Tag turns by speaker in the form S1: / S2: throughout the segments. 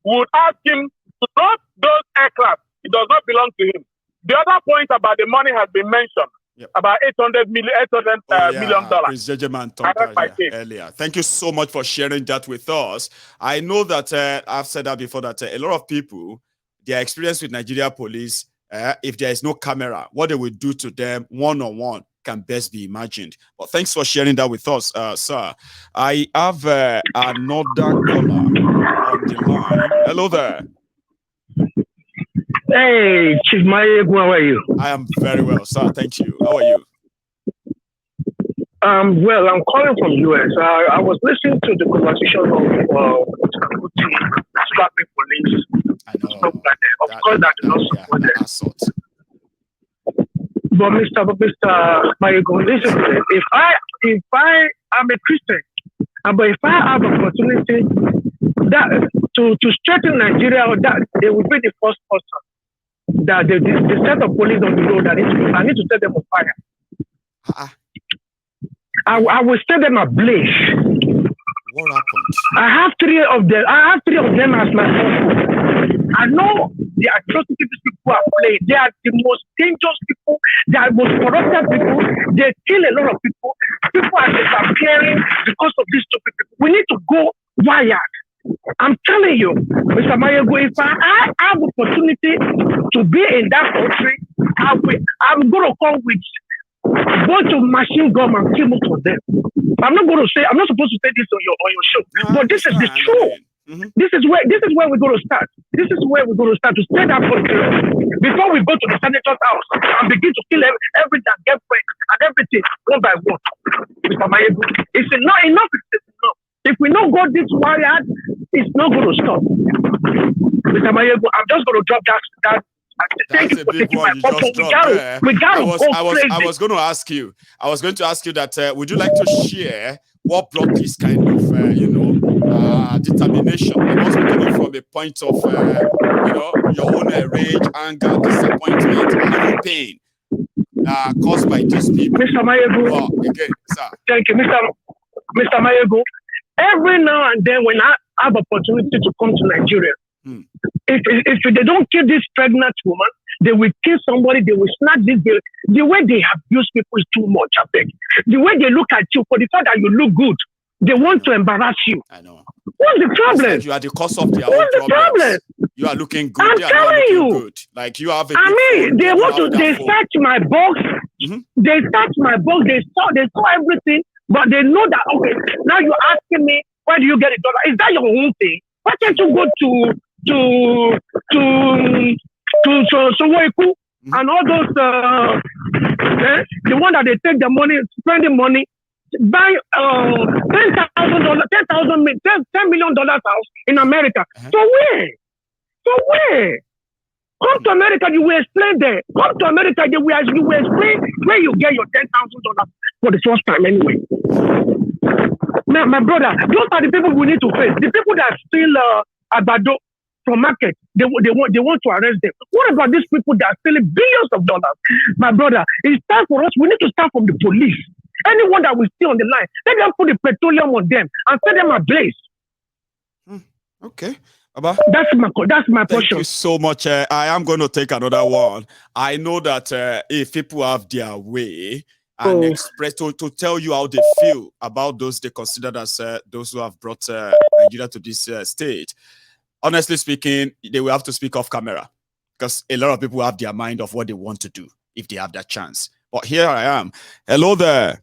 S1: would ask him to drop those aircraft. It does not belong to him. The other point about the money has been mentioned. Yep. About $800 million.
S2: Prince Jejeman talked earlier. Thank you so much for sharing that with us. I know that I've said that before, that a lot of people, their experience with Nigeria police, if there is no camera, what they will do to them one-on-one can best be imagined. But thanks for sharing that with us, sir. I have another caller on the line. Hello there.
S3: Hey, Chief Mayegu, how are you?
S2: I am very well, sir. Thank you. How are you?
S3: Well, I'm calling from US. I was listening to the conversation of Kuti slapping police.
S2: I know.
S3: Stuff like that. Of course, that is not supported.
S2: Assault.
S3: But Mr. Mayegu, listen. If I am a Christian, but if I have opportunity that to strengthen Nigeria, that they will be the first person. That the set of police on the road, I need to set them on fire. I will set them ablaze.
S2: What happened?
S3: I have three of them as my husband. I know the atrocities these people are playing. They are the most dangerous people. They are the most corrupted people. They kill a lot of people. People are disappearing because of these stupid people. We need to go wired. I'm telling you, Mr. Mayegu, if I have opportunity to be in that country, I'm going to come with a bunch of machine gun and kill most of them. I'm not supposed to say this on your show, but this is the truth. Mm-hmm. This is where we're going to start. This is where we're going to start to stay that country before we go to the senator's house and begin to kill everything and get friends and everything one by one. Mr. Mayegu, it's enough. Enough is enough. If we don't go this wired, it's not going to stop. Mr. Mayegu, I'm just going to drop that. Thank you for taking my phone.
S2: I was going to ask you that would you like to share what brought this kind of determination? Because we're coming from a point of your own rage, anger, disappointment, and pain caused by these people.
S3: Mr. Mayegu,
S2: again, sir.
S3: Thank you, Mr. Mayegu. Every now and then, when I have opportunity to come to Nigeria, if they don't kill this pregnant woman, they will kill somebody. They will snatch this girl. The way they abuse people is too much. I beg. The way they look at you for the fact that you look good, they want to embarrass you.
S2: I know.
S3: What's the problem?
S2: You are the cause of their own problems. You are looking good.
S3: I'm telling you.
S2: Good. Like you have a.
S3: They want to. They search my box. Mm-hmm. They search my box. They saw everything. But they know that, okay, now you're asking me, where do you get $1? Is that your own thing? Why can't you go to Wike and all those, the one that they take the money, spending money, buy $10 million house in America. Uh-huh. So where? Come to America, you will explain there. Come to America, you will explain where you get your $10,000 for the first time anyway. Now, my brother, those are the people we need to face. The people that steal Agbado from market, they want to arrest them. What about these people that are stealing billions of dollars? My brother, it's time for us. We need to start from the police. Anyone that will stay on the line, let them put the petroleum on them and set them ablaze.
S2: Okay. Abba,
S3: that's my portion.
S2: Thank you so much. I am going to take another one. I know that if people have their way and express to tell you how they feel about those they consider as those who have brought Nigeria to this state, honestly speaking, they will have to speak off camera because a lot of people have their mind of what they want to do if they have that chance. But here I am. Hello there.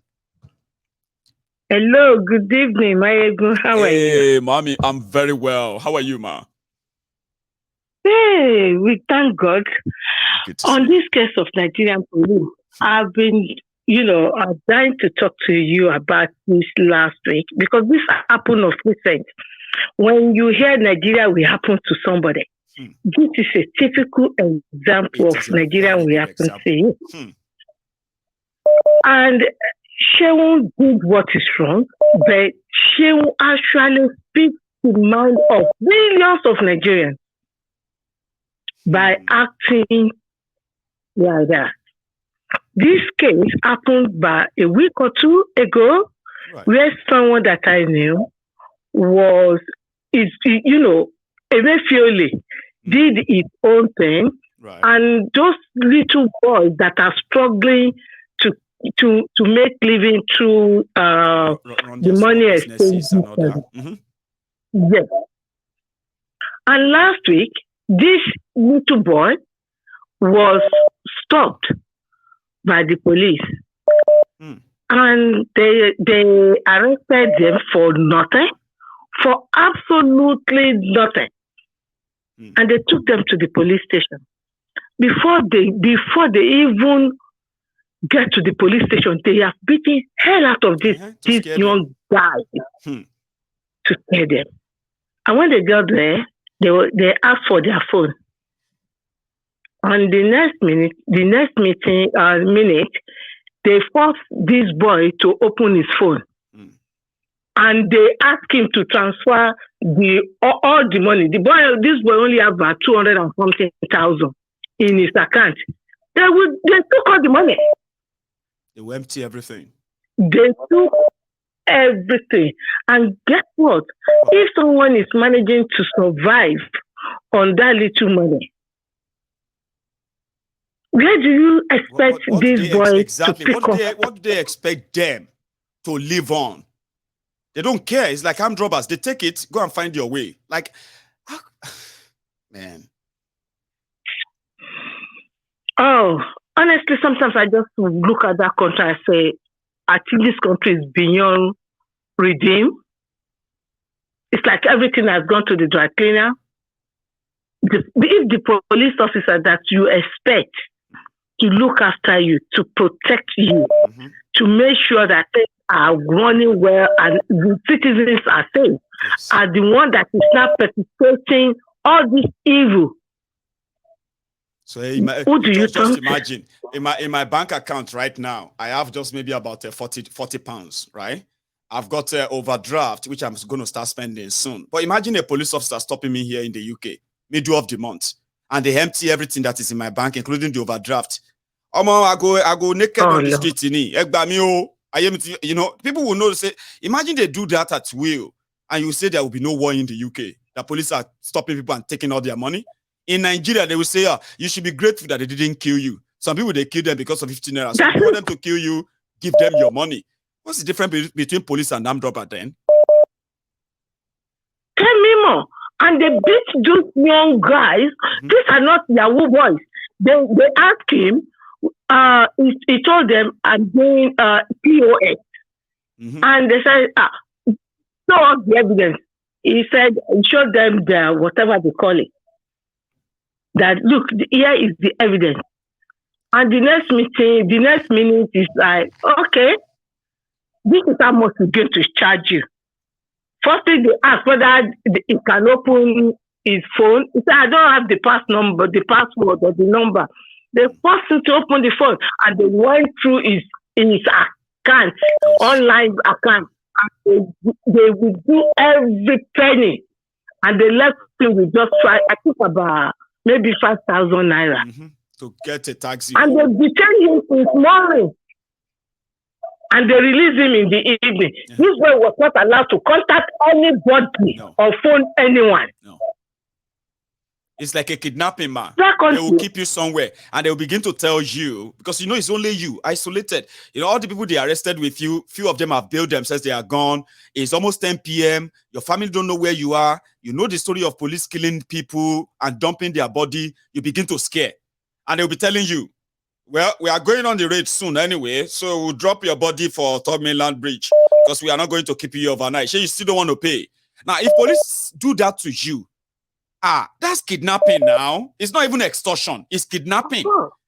S4: Hello, good evening, Mayegu. How are you?
S2: Hey, mommy, I'm very well. How are you, ma?
S4: Hey, we thank God. On this case of Nigerian police, I've been, I'm trying to talk to you about this last week because this happened of recent. When you hear Nigeria will happen to somebody, this is a typical example of Nigeria will happen to you. And Seun did what is wrong, but Seun actually speaks the mind of millions of Nigerians by acting like that. This case happened by a week or two ago, where someone that I knew was Emefiele did his own thing, and those little boys that are struggling to make living through the money exchange. Yes. And last week, this little boy was stopped by the police. And they arrested them for nothing, for absolutely nothing. And they took them to the police station. Before they even get to the police station, they have beaten hell out of this young guy to scare them. And when they got there, they asked for their phone. And the next minute, they forced this boy to open his phone. And they asked him to transfer all the money. This boy only have about 200 and something thousand in his account. They took all the money.
S2: They will empty everything.
S4: They took everything. And guess what? If someone is managing to survive on that little money, where do you expect these boys to pick up?
S2: What do they expect them to live on? They don't care. It's like armed robbers. They take it, go and find your way. Like, man.
S4: Oh, honestly, sometimes I just look at that country and say, I think this country is beyond redeem. It's like everything has gone to the dry cleaner. If the police officer that you expect to look after you, to protect you, to make sure that things are running well and the citizens are safe, are the one that is now perpetrating all this evil.
S2: So who do you just imagine in my bank account right now, I have just maybe about 40 pounds, right? I've got overdraft, which I'm going to start spending soon. But imagine a police officer stopping me here in the UK, middle of the month, and they empty everything that is in my bank, including the overdraft. I go naked on the street. You know, people will know. Say, imagine they do that at will, and you say there will be no war in the UK. The police are stopping people and taking all their money. In Nigeria, they will say, you should be grateful that they didn't kill you. Some people, they kill them because of 15 naira. So if you want them to kill you, give them your money. What's the difference between police and armed robber then?
S4: Tell me more. And they beat those young guys. These are not Yahoo boys. They asked him, he told them, I'm doing POS. And they said, show us the evidence. He said, show them the whatever they call it. That look, here is the evidence. And the next minute is like, okay, this is how much we're going to charge you. Firstly, they asked whether he can open his phone. He said, I don't have the password or the number. They forced him to open the phone, and they went through his account, online account, and they would do every penny, and they left him with just I think about maybe 5,000 naira
S2: to get a taxi.
S4: And they detained him in the morning, and they released him in the evening. This boy was not allowed to contact anybody or phone anyone.
S2: No. It's like a kidnapping, man. They will keep you somewhere and they will begin to tell you, because you know it's only you, isolated. You know, all the people they arrested with you, few of them have bailed themselves, they are gone. It's almost 10 p.m. Your family don't know where you are. You know the story of police killing people and dumping their body. You begin to scare. And they'll be telling you, well, we are going on the raid soon anyway, so we'll drop your body for Third Mainland Bridge because we are not going to keep you overnight. So you still don't want to pay. Now, if police do that to you, that's kidnapping now. It's not even extortion. It's kidnapping.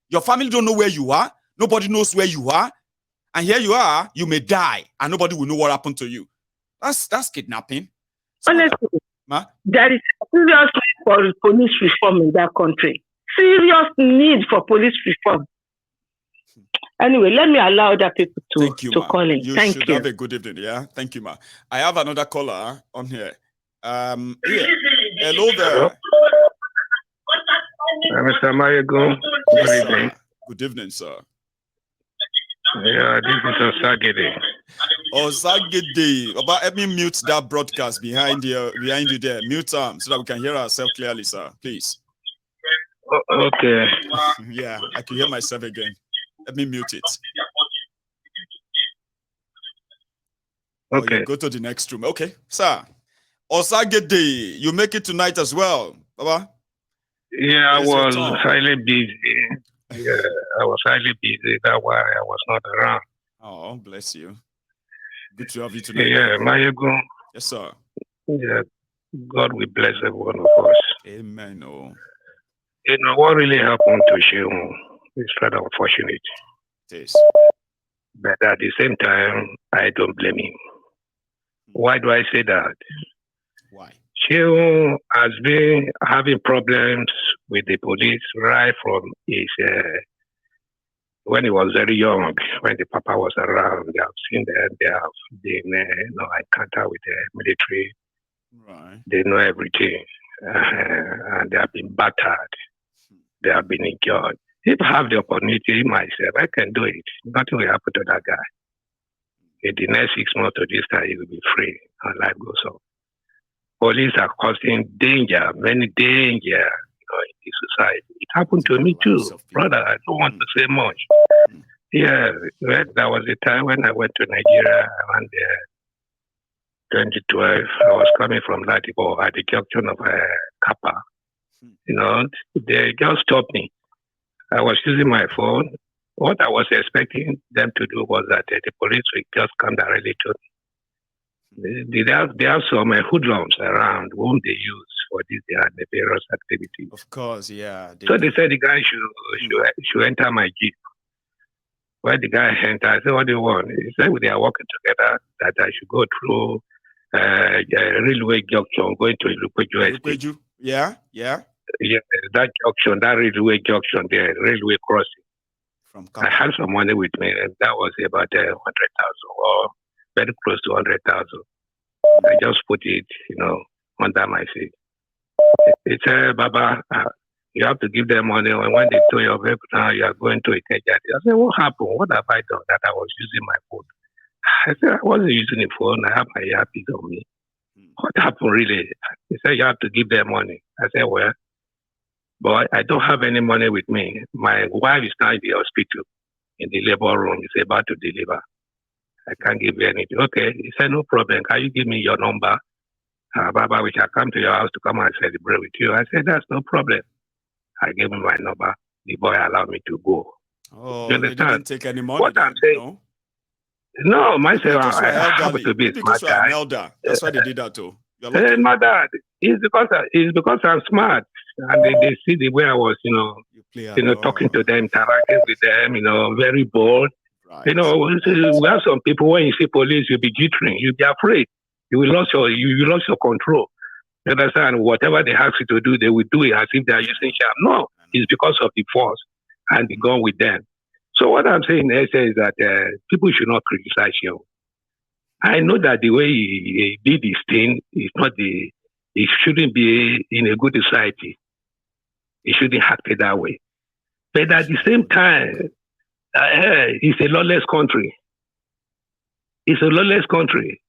S2: Your family don't know where you are. Nobody knows where you are. And here you are, you may die and nobody will know what happened to you. That's kidnapping.
S4: Honestly, there is serious need for police reform in that country. Serious need for police reform. Anyway, let me allow other people to call in. Thank you.
S2: Have a good evening. Yeah, thank you, ma. I have another caller on here. Hello there.
S5: Mr. Mayago.
S2: Good evening. Good evening, sir.
S5: Yeah, this is Osagede.
S2: Ozagede. Let me mute that broadcast behind you there. Mute so that we can hear ourselves clearly, sir. Please.
S5: Okay.
S2: Yeah, I can hear myself again. Let me mute it.
S5: Okay.
S2: You go to the next room. Okay, sir. Ozagede, you make it tonight as well, Baba?
S5: Yeah, I was highly busy. Yeah, I was highly busy. That's why I was not around.
S2: Oh, bless you. Good to have you tonight.
S5: Yeah, Mayego.
S2: Yes, sir.
S5: Yeah, God will bless every one of us.
S2: Amen. Oh.
S5: You know, what really happened to Seun is rather unfortunate.
S2: It is.
S5: But at the same time, I don't blame him. Why do I say that?
S2: Why?
S5: Seun has been having problems with the police right from his when he was very young, when the papa was around. They have seen that they have been encounter with the military.
S2: Right.
S5: They know everything, and they have been battered. They have been injured. If I have the opportunity myself, I can do it. Nothing will happen to that guy. In the next 6 months to this time, he will be free and life goes on. Police are causing danger, many danger, in this society. It happened to me too, brother. I don't want to say much. Yeah, there was a time when I went to Nigeria around 2012. I was coming from Latipo at the junction of Kappa. They just stopped me. I was using my phone. What I was expecting them to do was that the police would just come directly to me. They have some hoodlums around whom they use for these various activities.
S2: Of course, yeah.
S5: So they said the guy should enter my jeep. When the guy entered, I said, "What do you want?" He said, "They are working together, that I should go through railway junction, going to Ilupeju.
S2: Yeah.
S5: Yeah, that junction, that railway junction there, railway crossing. I had some money with me, and that was about 100,000 or very close to 100,000. I just put it, under my seat. He said, "Baba, you have to give them money. And when they told you, now you are going to Ikeja." I said, "What happened? What have I done that I was using my phone?" I said, "I wasn't using the phone. I have my earpiece on me." What happened really? He said, "You have to give them money." I said, "Well, but I don't have any money with me. My wife is now in the hospital, in the labor room. He's about to deliver. I can't give you anything." Okay. He said, "No problem. Can you give me your number? Baba, we shall come to your house to come and celebrate with you." I said, "That's no problem." I gave him my number. The boy allowed me to go.
S2: Oh,
S5: you understand?
S2: They didn't take any money.
S5: What I'm saying? No, myself, I have to be a smart guy.
S2: That's why they did that too.
S5: My dad, it's because I'm smart, and they see the way I was, talking to them, interacting with them, very bold. Right. We have some people, when you see police, you'll be jittering, you'll be afraid, you lose your control. You understand? Whatever they ask you to do, they will do it as if they are using sharp. No, it's because of the force and the gun with them. So what I'm saying is that people should not criticize you. I know that the way he did his thing is not it shouldn't be in a good society. It shouldn't act that way. But at the same time, it's a lawless country. It's a lawless country.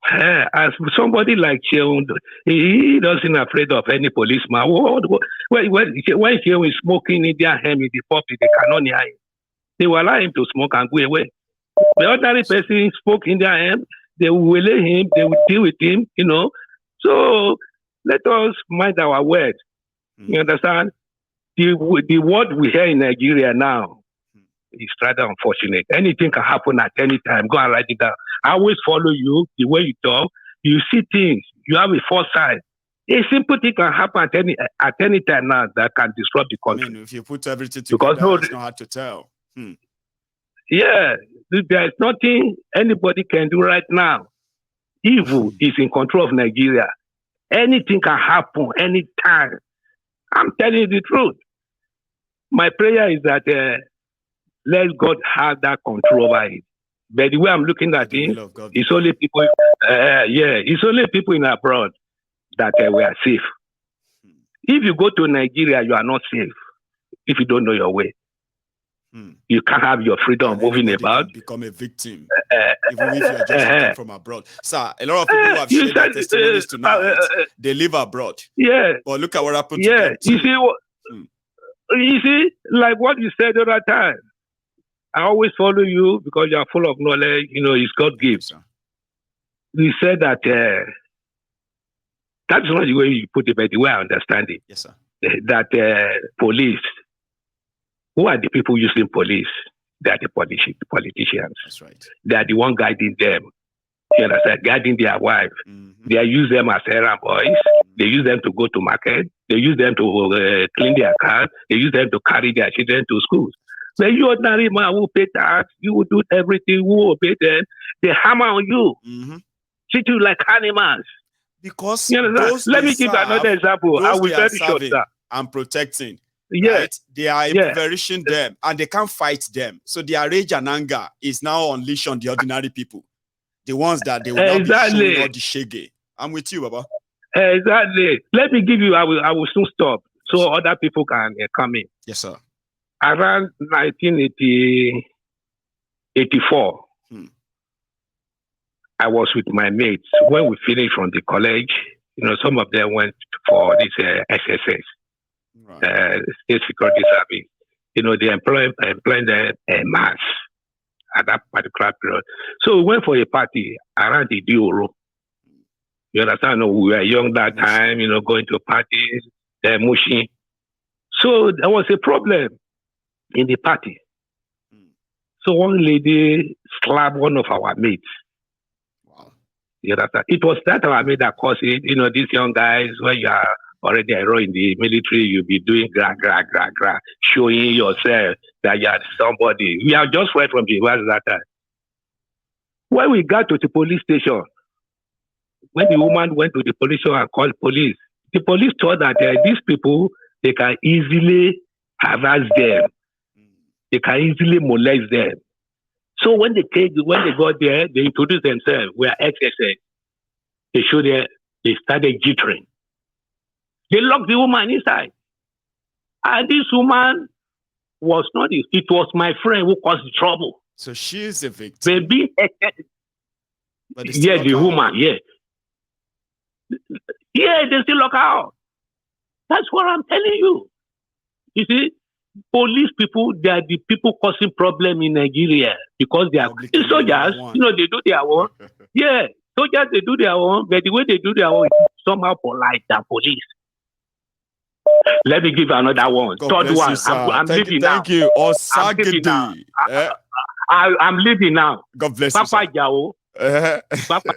S5: As somebody like Seun, he doesn't afraid of any policeman. When Seun is smoking in their hand in the public, they cannot hear him. They will allow him to smoke and go away. The ordinary person spoke in their hand, they will relay him, they will deal with him, So let us mind our words. You understand? The word we hear in Nigeria now is rather unfortunate. Anything can happen at any time. Go and write it down. I always follow you, the way you talk. You see things. You have a foresight. A simple thing can happen at any time now that can disrupt the country.
S2: I mean, if you put everything together, it's not hard to tell.
S5: Yeah, there is nothing anybody can do right now. Evil is in control of Nigeria. Anything can happen anytime. I'm telling you the truth. My prayer is that let God have that control over it. But the way I'm looking at it, it's only people. It's only people in abroad that we are safe. If you go to Nigeria, you are not safe if you don't know your way. You can't have your freedom of moving about.
S2: Become a victim, even if you're just from abroad. Sir, a lot of people who have shared their testimonies tonight, they live abroad.
S5: Yeah.
S2: But look at what happened to them.
S5: You see, like what you said the other time. I always follow you because you are full of knowledge. It's God gives. You said that that's not the way you put it, but the way I understand it.
S2: Yes, sir.
S5: That police, who are the people using police? They are the politicians.
S2: That's right.
S5: They are the one guiding them. You understand? Guiding their wife. They use them as errand boys. They use them to go to market. They use them to clean their cars. They use them to carry their children to school. When you ordinary man who pay tax, you will do everything, who obey them. They hammer on you. Treat you like animals.
S2: Because
S5: let me give another example. I will very short that.
S2: And protecting.
S5: Yes.
S2: Right? They are impoverishing them and they can't fight them. So their rage and anger is now unleashed on the ordinary people. The ones that they will not be showing all the shege. I'm with you, Baba.
S5: Exactly. Let me give you, I will soon stop so other people can come in.
S2: Yes, sir.
S5: Around 1984, I was with my mates. When we finished from the college, some of them went for this SSS, State Security Service. They employed them en masse at that particular period. So we went for a party around the Dioro. You understand? We were young that time, going to parties, mushing. So there was a problem in the party. So one lady slapped one of our mates.
S2: Wow.
S5: You understand? It was that our mate that caused it. These young guys, when you are already a hero in the military, you'll be doing gra, showing yourself that you are somebody. We are just right from the US that time. When we got to the police station, when the woman went to the police station and called police, the police thought that these people, they can easily harass them. They can easily molest them. So when they got there, they introduced themselves. We are XSS. They showed they started jittering. They locked the woman inside. And this woman was not it. It was my friend who caused the trouble.
S2: So she is a victim.
S5: Baby, the woman, yeah. Yeah, they still lock her out. That's what I'm telling you. You see, police people, they are the people causing problem in Nigeria because they are soldiers, they do their own. Yeah, soldiers, they do their own, but the way they do their own is somehow polite than police. Let me give another one. Third one. I'm leaving now.
S2: Thank you. Osagidi.
S5: I'm leaving now.
S2: God bless
S5: Papa
S2: you.
S5: Jao.
S2: Papa.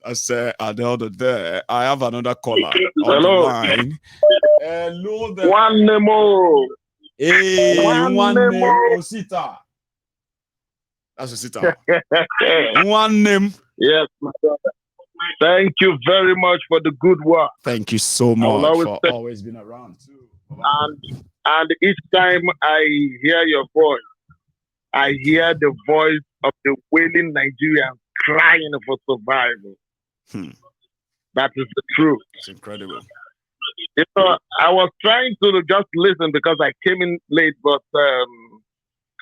S2: I said, there. I have another caller.
S1: Hello.
S2: Line. Hello there.
S1: One more.
S2: Hey, one name. Osita. That's Osita. One name.
S1: Yes, my brother. Thank you very much for the good work.
S2: Thank you so much for always being around too.
S1: And each time I hear your voice, I hear the voice of the wailing Nigerians crying for survival. That is the truth.
S2: It's incredible.
S1: I was trying to just listen because I came in late, but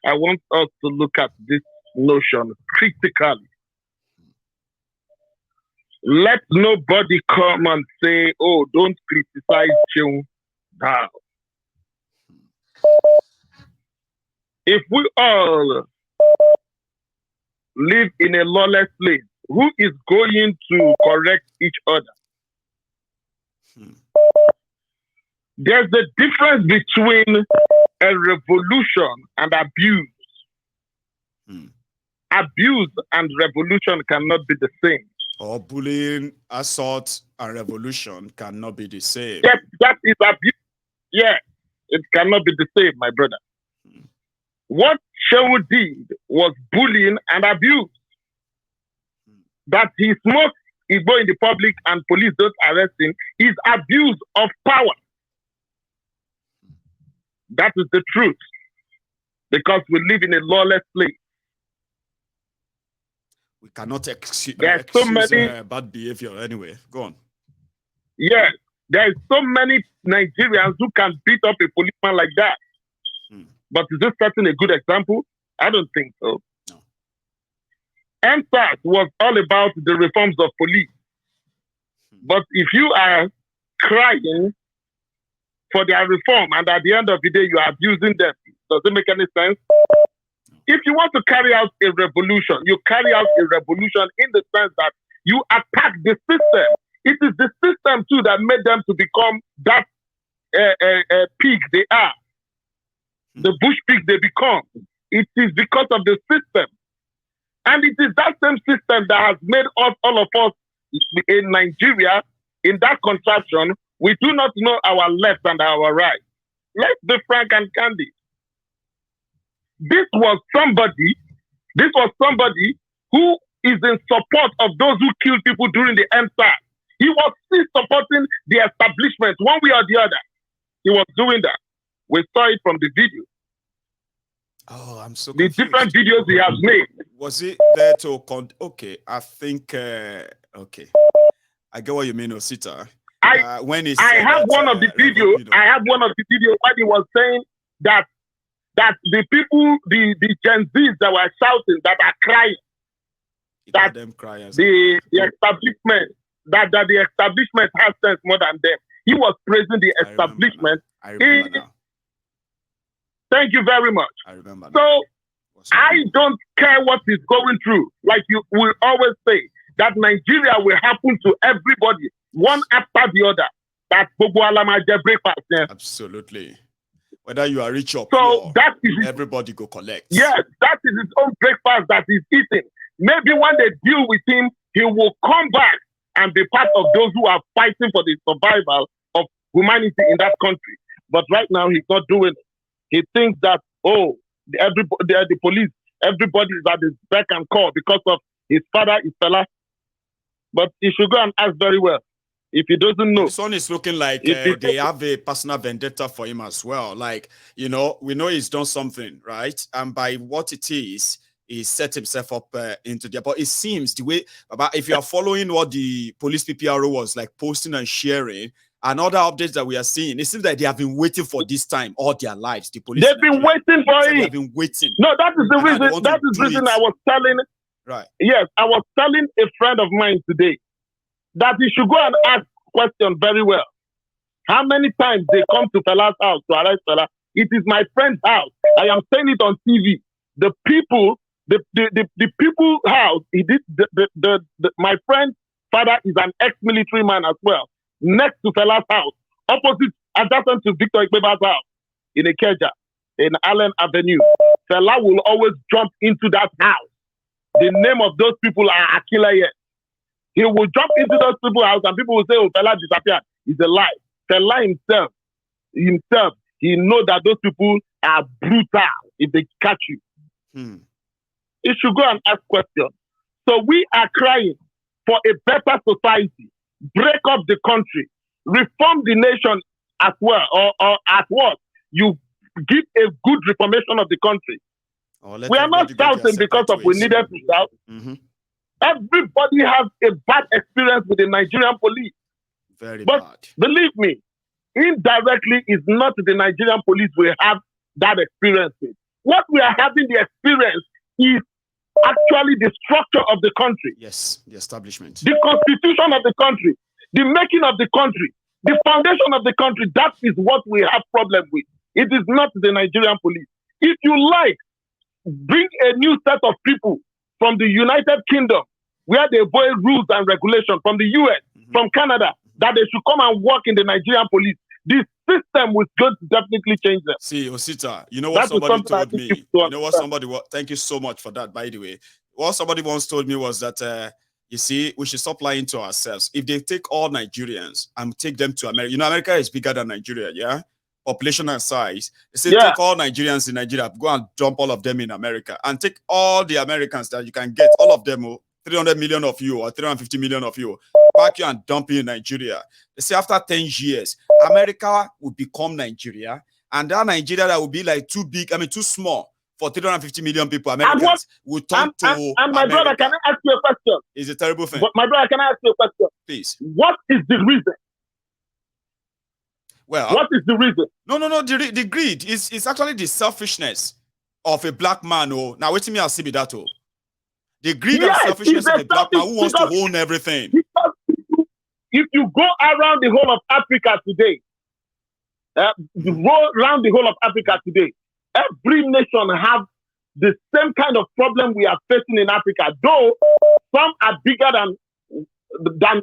S1: I want us to look at this notion critically. Let nobody come and say, oh, don't criticize Seun now. If we all live in a lawless place, who is going to correct each other? There's a difference between a revolution and abuse. Abuse and revolution cannot be the same.
S2: Or bullying, assault, and revolution cannot be the same.
S1: Yes, that is abuse. Yeah, it cannot be the same, my brother. What Seun did was bullying and abuse. That he smoked Igbo in the public and police don't arrest him is abuse of power. That is the truth. Because we live in a lawless place.
S2: We cannot excuse bad behavior anyway. Go on.
S1: Yes, there are so many Nigerians who can beat up a policeman like that. But is this setting a good example? I don't think so. No. NSAS was all about the reforms of police. But if you are crying for their reform and at the end of the day you are abusing them, does it make any sense? If you want to carry out a revolution, you carry out a revolution in the sense that you attack the system. It is the system too that made them to become that pig they are. The bush pig they become. It is because of the system. And it is that same system that has made us, all of us in Nigeria, in that contraption, we do not know our left and our right. Let's be frank and candid. This was somebody who is in support of those who killed people during the NSAS. He was still supporting the establishment one way or the other. He was doing that. We saw it from the video.
S2: Oh, I'm so
S1: confused. The different videos he has made.
S2: Was it there to okay, I think okay. I get what you mean, Osita.
S1: I have one of the videos where he was saying that the people, the Gen Zs that were shouting, that are crying, that them crying, the establishment, that the establishment has sense more than them. He was praising the establishment.
S2: I remember now.
S1: Thank you very much.
S2: I remember.
S1: So I don't care what he's going through. Like you will always say, that Nigeria will happen to everybody, one after the other. That Bobo Alamaje breakfast. Yeah.
S2: Absolutely. Whether you are rich or
S1: poor, that is
S2: everybody go collect.
S1: Yes, that is his own breakfast that he's eating. Maybe when they deal with him, he will come back and be part of those who are fighting for the survival of humanity in that country. But right now, he's not doing it. He thinks that, the police, everybody is at his beck and call because of his father, his fella. But he should go and ask very well. If he doesn't know.
S2: This one is looking like they have a personal vendetta for him as well. Like, we know he's done something, right? And by what it is, he set himself up into there. But it seems the way, if you are following what the police PPRO was like posting and sharing, and other updates that we are seeing, it seems like they have been waiting for this time all their lives. The police.
S1: They've been waiting for it.
S2: They've been waiting.
S1: No, that is the reason. That is the reason I was telling.
S2: Right.
S1: Yes, I was telling a friend of mine today that he should go and ask question very well. How many times they come to Fela's house to arrest Fela? It is my friend's house. I am saying it on TV. The people, the people's house. He did. My friend's father is an ex-military man as well. Next to Fela's house, opposite, adjacent to Victor Ikpeba's house in Ikeja, in Allen Avenue. Fela will always jump into that house. The name of those people are Akila. He will jump into those people's house and people will say, oh, Fela disappeared. It's a lie. Fela himself, he knows that those people are brutal if they catch you. He should go and ask questions. So we are crying for a better society. Break up the country. Reform the nation as well. Or at what? You give a good reformation of the country. We are not shouting because of we needed to shout. Everybody has a bad experience with the Nigerian police.
S2: Very
S1: but
S2: bad.
S1: Believe me, indirectly, it's not the Nigerian police we have that experience with. What we are having the experience is actually the structure of the country.
S2: Yes, the establishment.
S1: The constitution of the country, the making of the country, the foundation of the country. That is what we have problem with. It is not the Nigerian police. If you like, bring a new set of people from the United Kingdom, where they obey rules and regulations, from the US, from Canada, that they should come and work in the Nigerian police. This system was going to definitely change them.
S2: See, Osita, you know what somebody told me? You know what somebody, thank you so much for that, by the way. What somebody once told me was that, you see, we should stop lying to ourselves. If they take all Nigerians and take them to America, America is bigger than Nigeria, yeah? Population and size. They say take all Nigerians in Nigeria, go and dump all of them in America, and take all the Americans that you can get, all of them, 300 million of you or 350 million of you, pack you and dump you in Nigeria. They say after 10 years, America will become Nigeria, and that Nigeria that will be like too big, too small for 350 million people. Americans will turn to
S1: and my
S2: America.
S1: Brother, can I ask you a question?
S2: It's a terrible thing.
S1: But my brother, can I ask you a question?
S2: Please.
S1: What is the reason?
S2: Well,
S1: what is the reason?
S2: No. The greed is actually the selfishness of a black man. Oh, now wait till me, I'll see me that. Oh, the greed and selfishness of a black man who wants to own everything.
S1: Because if you go around the whole of Africa today, every nation have the same kind of problem we are facing in Africa. Though some are bigger than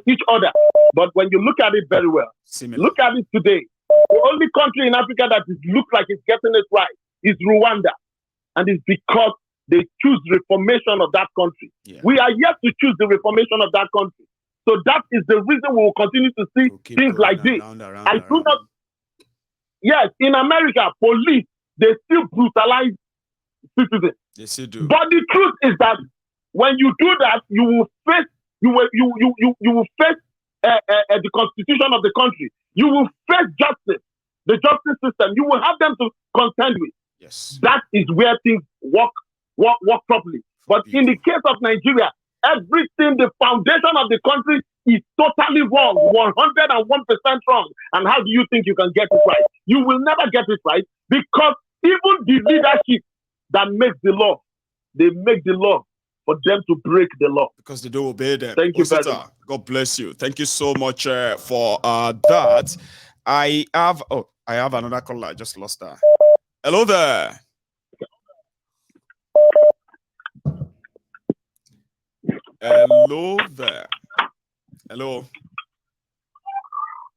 S1: each other, but when you look at it very well, look at it today. The only country in Africa that looks like it's getting it right is Rwanda, and it's because they choose reformation of that country. Yeah. We are yet to choose the reformation of that country. So that is the reason we will continue to see things like this. I do not. Yes, in America, police, they still brutalize citizens.
S2: They still do.
S1: But the truth is that when you do that, you will face the constitution of the country. You will face justice, the justice system. You will have them to contend with.
S2: Yes.
S1: That is where things work properly. But in the case of Nigeria, everything, the foundation of the country is totally wrong, 101% wrong. And how do you think you can get it right? You will never get it right, because even the leadership that makes the law, they make the law for them to break the law.
S2: Because they don't obey them.
S1: Thank you very much.
S2: God bless you. Thank you so much for that. I have another caller. I just lost that. Hello there. Hello there. Hello.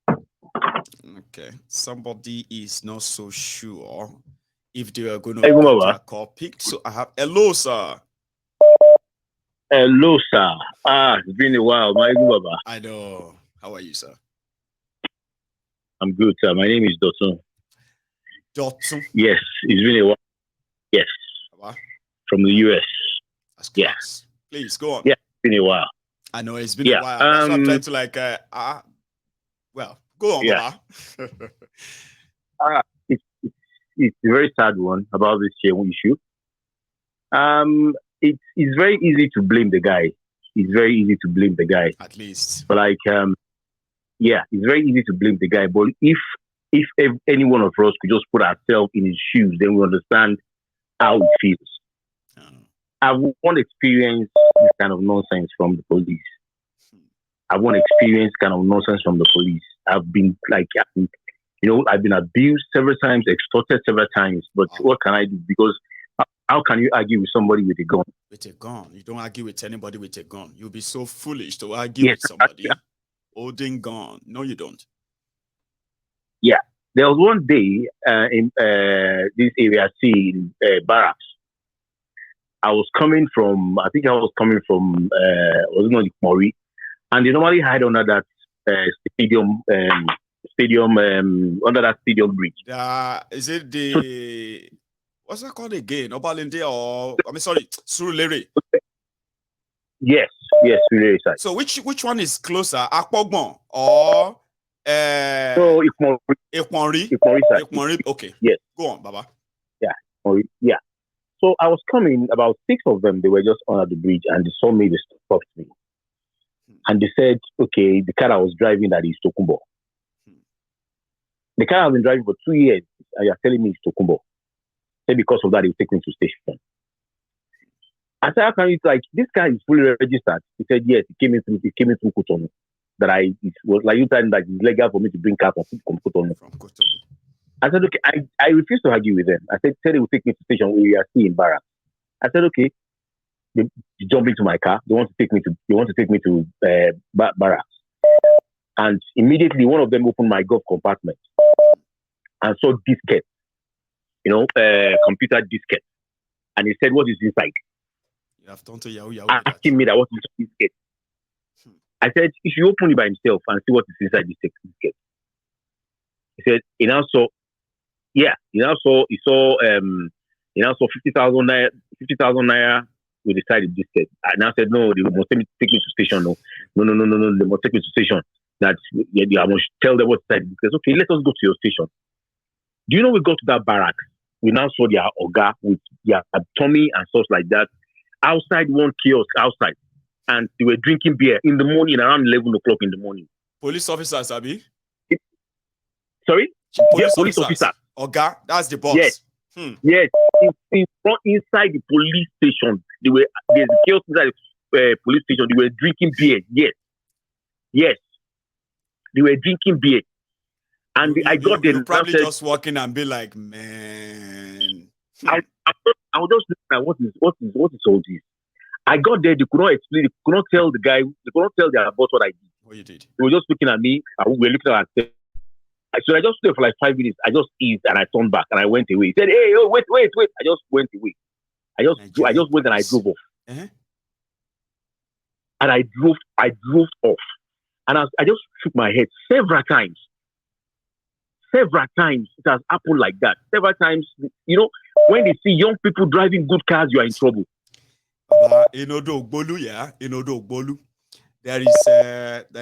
S2: Okay. Somebody is not so sure if they are going to get their call picked. So I have hello, sir.
S6: Hello, sir. It's been a while.
S2: I know. How are you, sir?
S6: I'm good, sir. My name is Dotun.
S2: Dotun?
S6: Yes, it's been a while. Yes.
S2: What?
S6: From the US.
S2: That's class. Yeah. Please, go on.
S6: Yeah, it's been a while.
S2: I know, it's been a while. That's why I'm trying to well, go on, Baba.
S6: It's a very sad one about this issue. It's very easy to blame the guy. It's very easy to blame the guy.
S2: At least.
S6: But it's very easy to blame the guy. But if any one of us could just put ourselves in his shoes, then we understand how it feels. I won't experience this kind of nonsense from the police. I won't experience kind of nonsense from the police. I've been abused several times, extorted several times. But what can I do? Because how can you argue with somebody with a gun?
S2: With a gun? You don't argue with anybody with a gun. You'll be so foolish to argue with somebody holding gun. No, you don't.
S6: Yeah. There was one day in this area C in Barracks. I was coming from Mori, and they normally hide under that stadium under that stadium bridge.
S2: Is it the what's that called again? Obalinde Surulere?
S6: Yes, Surulere side.
S2: So which one is closer, Akpogbon or
S6: no,
S2: Ikmonri?
S6: Ikmonri.
S2: Okay.
S6: Yes.
S2: Go on, Baba.
S6: Yeah. Yeah. So I was coming, about 6 of them, they were just under the bridge, and they saw me, they stopped me. And they said, okay, the car I was driving, that is Tokumbo. The car I've been driving for 2 years, and you're telling me it's Tokumbo. So because of that, they take me to station. I said, how can you, this car is fully registered? He said, yes, it came in through Cotonou. It was like you telling that it's legal for me to bring cars from Cotonou. I said, okay, I refused to argue with them. I said they will take me to station where we are still in Barracks. I said, okay. They jump into my car. They want to take me to Barracks. And immediately one of them opened my glove compartment and saw disket, computer disket. And he said, what is inside?
S2: You have turned to Yahoo.
S6: Asking me that what is disket. I said, if you open it by himself and see what is inside this disket. He said, he now saw 50,000 naira with the side of disket. I now said, no, they must take me to station. No, they must take me to station. That I must tell them what's inside the disket. Okay, let us go to your station. Do you know we got to that barrack? We now saw their Oga with their tummy and stuff like that outside one kiosk outside. And they were drinking beer in the morning, around 11 o'clock in the morning.
S2: Police officers, Abi?
S6: Sorry?
S1: Police officer.
S2: Okay, that's the boss.
S1: Yes. Yes. Inside the police station, there's chaos inside the police station. They were drinking beer. Yes. They were drinking beer. And I got there.
S2: You probably just walk in and be like, man.
S1: I was just looking at what is all this? I got there, they could not explain, they could not tell the guy, they could not tell their boss what I did.
S2: What you did?
S1: They were just looking at me, and we were looking at ourselves. So I just stayed for like 5 minutes. I just eased and I turned back and I went away. He said, hey, oh, wait. I just went away. I just went and I drove off.
S2: Uh-huh.
S1: And I drove off. And I just shook my head several times. Several times it has happened like that. Several times, when they see young people driving good cars, you are in trouble.
S2: In Odo Ogbolu, there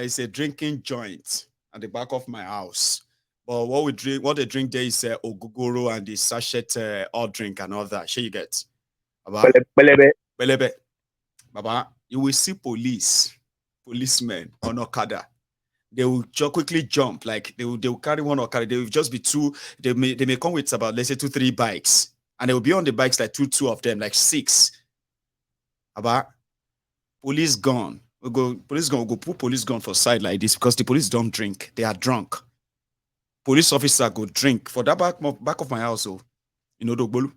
S2: is a drinking joint at the back of my house. But what they drink there is ogogoro and the sachet all drink and all that. Sure you get. Belebe. Baba, you will see policemen on Okada. They will quickly jump, like they will carry one Okada. They will just be two. They may come with about, let's say, 2-3 bikes, and they will be on the bikes like two of them, like 6. About police gun. We'll go put police gun for side like this because the police don't drink. They are drunk. Police officer go drink for that back of my house. Odogbolu.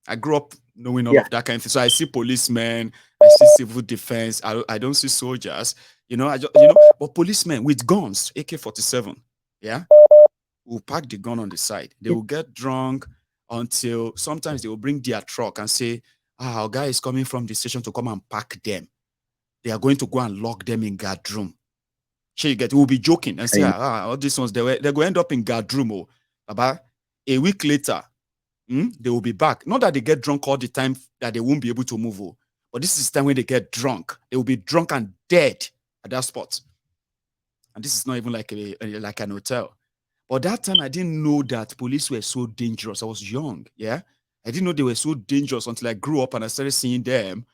S2: I grew up knowing all of that kind of thing. So I see policemen, I see civil defense. I don't see soldiers. But policemen with guns, AK-47. Yeah, will pack the gun on the side. They will get drunk until sometimes they will bring their truck and say, our guy is coming from the station to come and pack them. They are going to go and lock them in guard room. So you get, we'll be joking and say, all these ones, they're going to end up in guard room. About a week later, they will be back. Not that they get drunk all the time, that they won't be able to move. But this is the time when they get drunk. They will be drunk and dead at that spot. And this is not even like an hotel. But that time, I didn't know that police were so dangerous. I was young, yeah? I didn't know they were so dangerous until I grew up and I started seeing them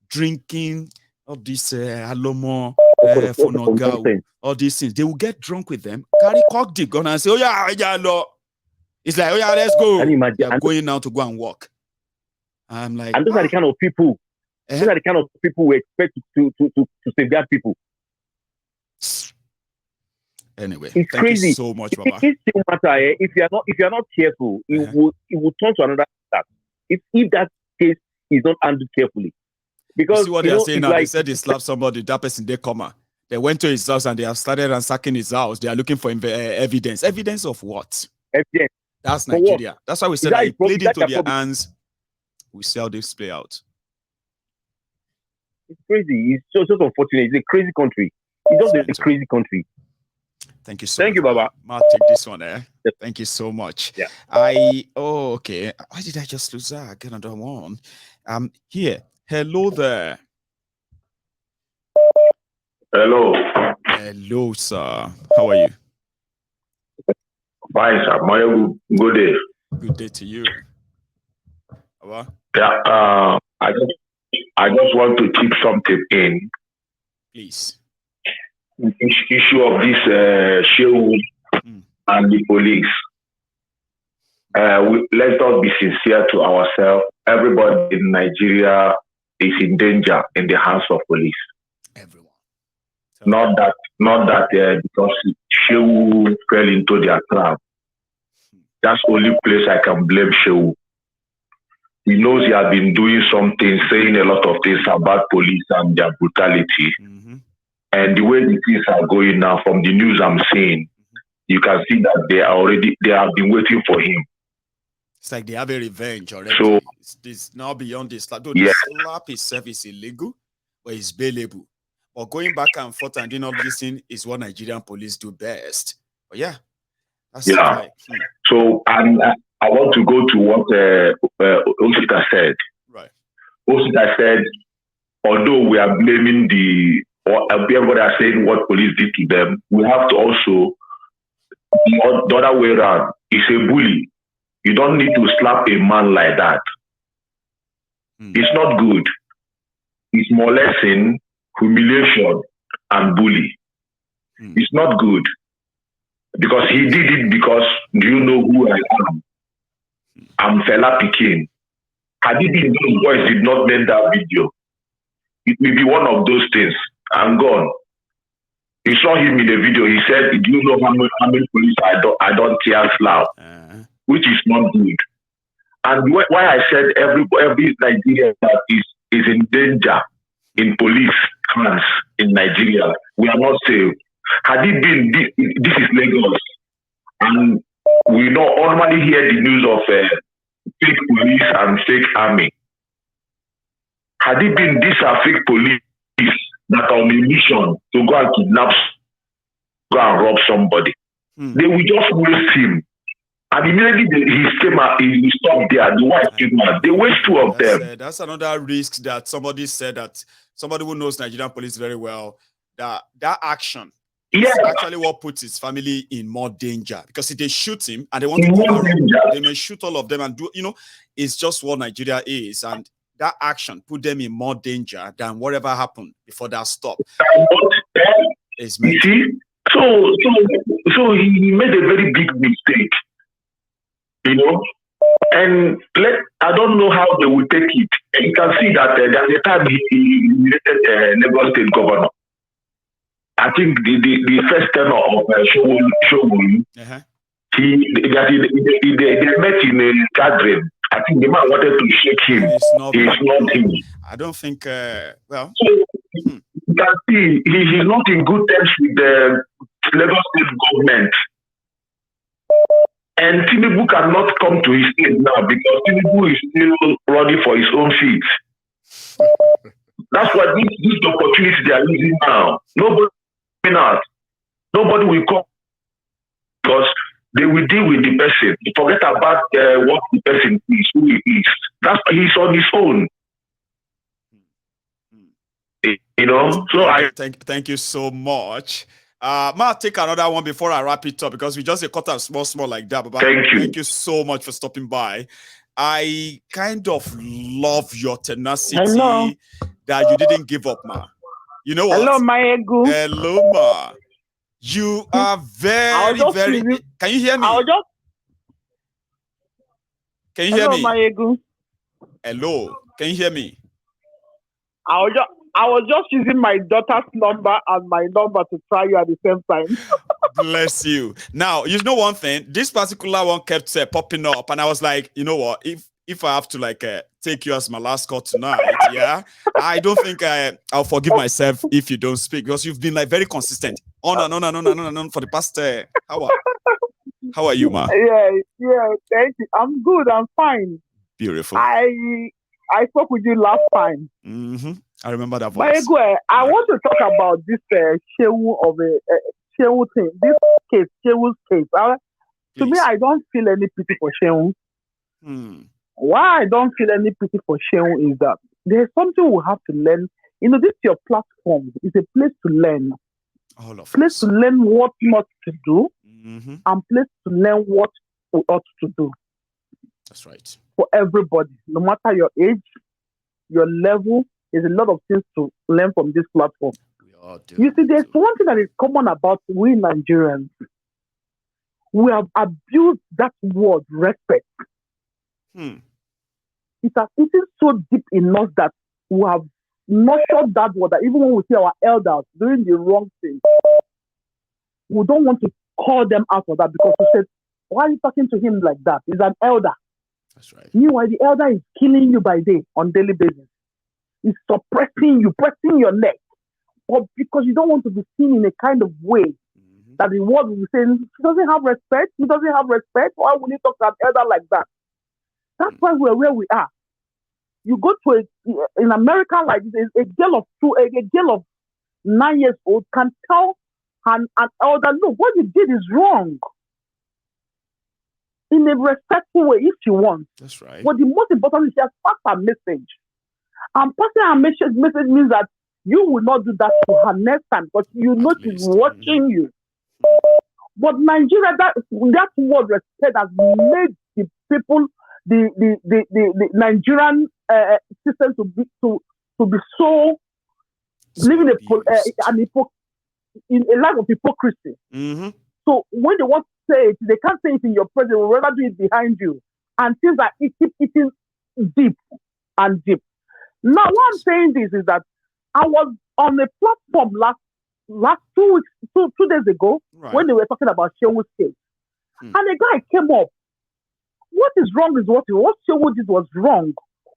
S2: drinking all this alomo, fonoga, all these things. They will get drunk with them, carry cock the gun and say, oh yeah, no. It's like, oh yeah, let's go. They are going now to go and walk. I'm like,
S1: and those are the kind of people. Those are the kind of people we expect to safeguard people.
S2: Anyway,
S1: it's
S2: thank
S1: crazy.
S2: You so much, Baba.
S1: It still matter. If you are not careful, it will turn to another step. If that case is not handled carefully, because
S2: you see what they are saying now. Like, they said they slapped somebody. That person they come. They went to his house and they have started ransacking his house. They are looking for evidence. Evidence of what?
S1: Evidence.
S2: That's Nigeria. That's why we said that it played into their hands. We see how this play out.
S1: It's crazy. It's just unfortunate. It's a crazy country. It's just a crazy country.
S2: Thank you so much.
S1: Thank you, Baba.
S2: I'll take this one, Yes. Thank you so much.
S1: Yeah.
S2: Okay. Why did I just lose that? I get another one. Here. Hello there.
S7: Hello.
S2: Hello, sir. How are you?
S7: Fine, sir. Good day.
S2: Good day to you. What?
S7: Yeah. I just want to chip something in.
S2: Please.
S7: Issue of this Seun and the police. Let's not be sincere to ourselves. Everybody in Nigeria is in danger in the hands of police.
S2: Everyone.
S7: Not that because Seun fell into their trap. That's the only place I can blame Seun. He knows he has been doing something, saying a lot of things about police and their brutality.
S2: Mm-hmm.
S7: And the way the things are going now, from the news I'm seeing, you can see that they have been waiting for him.
S2: It's like they have a revenge already.
S7: So
S2: it's now beyond this. Though
S7: yeah.
S2: The slap itself is illegal, but it's bailable. But going back and forth and doing all this thing is what Nigerian police do best. But yeah, that's right.
S7: So and I want to go to what Osita said.
S2: Right.
S7: Osita said, although we are blaming everybody are saying what police did to them, we have to also the other way around. It's a bully. You don't need to slap a man like that. It's not good. It's molesting, humiliation, and bully. It's not good. because he did it because, do you know who I am? I'm Fela Pikin. Had it been those boys did not make that video, it may be one of those things. I'm gone. You saw him in the video. He said, "Do you know how many police I don't tear slap," which is not good. And why I said every Nigerian that is in danger in police hands in Nigeria, we are not safe. Had it been this is Lagos, and we normally hear the news of fake police and fake army. Had it been these are fake police that are on a mission to go and kidnap, go and rob somebody, they will just waste him. And immediately he came out, he stopped there. The white came out. They waste two of them.
S2: That's another risk that somebody said, that somebody who knows Nigerian police very well, that action is actually what puts his family in more danger, because if they shoot him and they want to cover him, they may shoot all of them and do, it's just what Nigeria is. And that action put them in more danger than whatever happened before that stop.
S7: You see? So he made a very big mistake, and I don't know how they will take it. And you can see that there's a time he elected Lagos State governor. I think the first tenor of Seun, they met in a gathering. I think the man wanted to shake him. He's not him.
S2: I don't think,
S7: So, you can see he's not in good terms with the Lagos State government. And Tinubu cannot come to his aid now because Tinubu is still running for his own feet. That's why this opportunity they are using now. Nobody will come because they will deal with the person. Forget about what the person is, who he is. That's why he's on his own. So
S2: thank you so much. I'll take another one before I wrap it up, because we just cut out small like that. But thank you so much for stopping by. I kind of love your tenacity that you didn't give up, ma. You know what?
S8: Hello, Mayegu.
S2: Hello, ma. You are very. Can you hear me? Can you hear me?
S8: Mayegu.
S2: Hello. Can you hear me?
S8: I was just using my daughter's number and my number to try you at the same time.
S2: Bless you. Now, you know one thing, this particular one kept popping up, and I was like, you know what? If I have to take you as my last call tonight, I don't think I'll forgive myself if you don't speak, because you've been very consistent on for the past hour. How are you, ma?
S8: Yeah. Thank you. I'm good. I'm fine.
S2: Beautiful.
S8: I spoke with you last time.
S2: I remember that voice.
S8: I want to talk about this Seun thing. This case, Seun's case. To me, I don't feel any pity for Seun. Why I don't feel any pity for Seun is that there's something we have to learn. This is your platform. It's a place to learn. Place to learn what not to do, and place to learn what we ought to do.
S2: That's right.
S8: For everybody, no matter your age, your level, there's a lot of things to learn from this platform. You see, there's one thing that is common about we Nigerians. We have abused that word, respect. It has eaten so deep in us that we have nurtured that word, that even when we see our elders doing the wrong thing, we don't want to call them out for that, because we said, why are you talking to him like that? He's an elder.
S2: That's right.
S8: Meanwhile, the elder is killing you by day, on daily basis. He's suppressing you, pressing your neck. But because you don't want to be seen in a kind of way that the world will be saying, he doesn't have respect, why would he talk to an elder like that? That's why we're where we are. You go to in America, like this, a girl of 9 years old can tell an elder, look, what you did is wrong. In a respectful way, if she wants.
S2: That's right.
S8: But the most important is she has passed her message. And passing her message means that you will not do that to her next time, because you know she's watching you. But Nigeria, that word respect has made the people, the Nigerian system to be so living in a life of hypocrisy. So when they want to say it, they can't say it in your presence. They will rather do it behind you. And things like it keep eating deep and deep. Now, what I'm saying this is that I was on a platform last 2 days ago when they were talking about Seu's case. And a guy came up. What is wrong is what Seun did was wrong.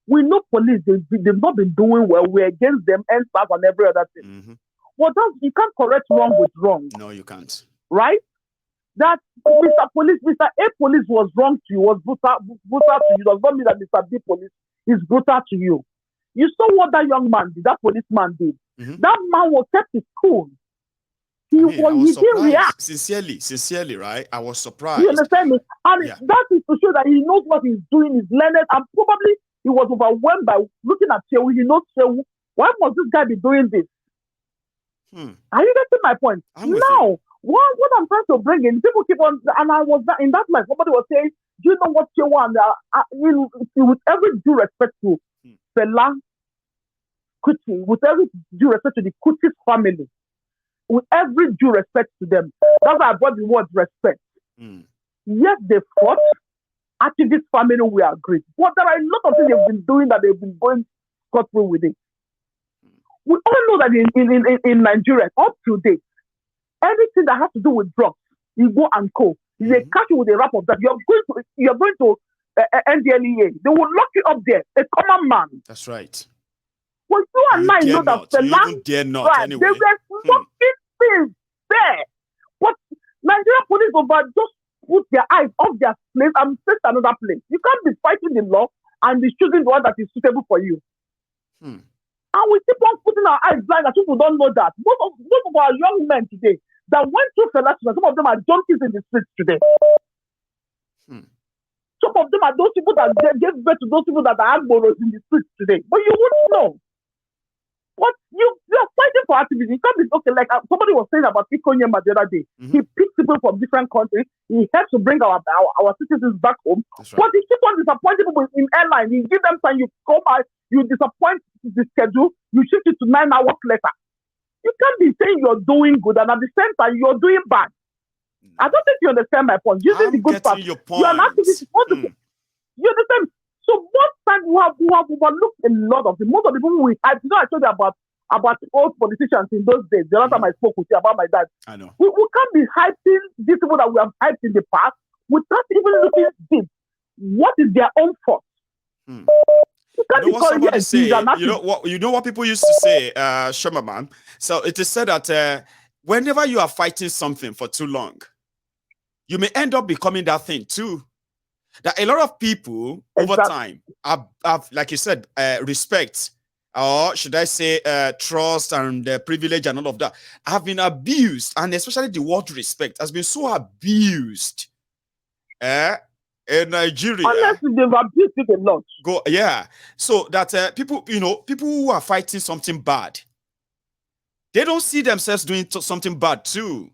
S8: We know police, they've not been doing well. We're against them, and stuff and every other thing. But you can't correct wrong with wrong.
S2: No, you can't.
S8: Right? That Mr. A police was wrong to you, was brutal to you. Does not mean that Mr. B police is brutal to you. You saw what that young man did, that policeman did. That man was kept his cool. He didn't react.
S2: Sincerely, right? I was surprised.
S8: You understand me? And that is to show that he knows what he's doing, he's learned, and probably he was overwhelmed by looking at Seun. He knows Seun. Why must this guy be doing this? Are you getting my point? Now, what I'm trying to bring in, people keep on, and I was in that life. Somebody was saying, "Do you know what Seun?" With every due respect to Fela Kuti, with every due respect to the Kuti's family, with every due respect to them, that's why I brought the word respect. Yes, they fought. Activist family, we agree. But there are a lot of things they've been doing that they've been going scot-free with it. We all know that in Nigeria, up to date, anything that has to do with drugs, you go and co. They catch you with a rap of that. You're going to NDLEA. They will lock you up there. A common man.
S2: That's right.
S8: Well, you and I know that the last
S2: dare not anyway.
S8: There were fucking things there. But Nigeria police over just put their eyes off their place and face another place. You can't be fighting the law and be choosing the one that is suitable for you. And we keep on putting our eyes blind that people don't know that. Most of our young men today that went through selection, some of them are junkies in the streets today. Some of them are those people that gave birth to those people that are agboros in the streets today. But you wouldn't know. But you're fighting for activism. You can't be okay. Like somebody was saying about Ikonyema the other day. He picks people from different countries. He helps to bring our citizens back home.
S2: Right.
S8: But he keeps on disappointing people in airlines. You give them time, you come out, you disappoint the schedule, you shift it to 9 hours later. You can't be saying you're doing good and at the same time you're doing bad. I don't think you understand my point. Using the good part.
S2: Your point.
S8: You're an activist. You understand? So most times we have overlooked a lot of the most of the people we hype. You know, I told you about old politicians in those days. The last time I spoke with you about my dad.
S2: I know.
S8: We can't be hyping these people that we have hyped in the past without even looking deep. What is their own fault? You can't
S2: what somebody say, you know what people used to say, Shemaman. So it is said that whenever you are fighting something for too long, you may end up becoming that thing too. That a lot of people over time have, like you said, respect, or should I say trust and privilege and all of that, have been abused, and especially the word respect has been so abused in Nigeria.
S8: Honestly, they've abused it a lot.
S2: So that people who are fighting something bad, they don't see themselves doing something bad too.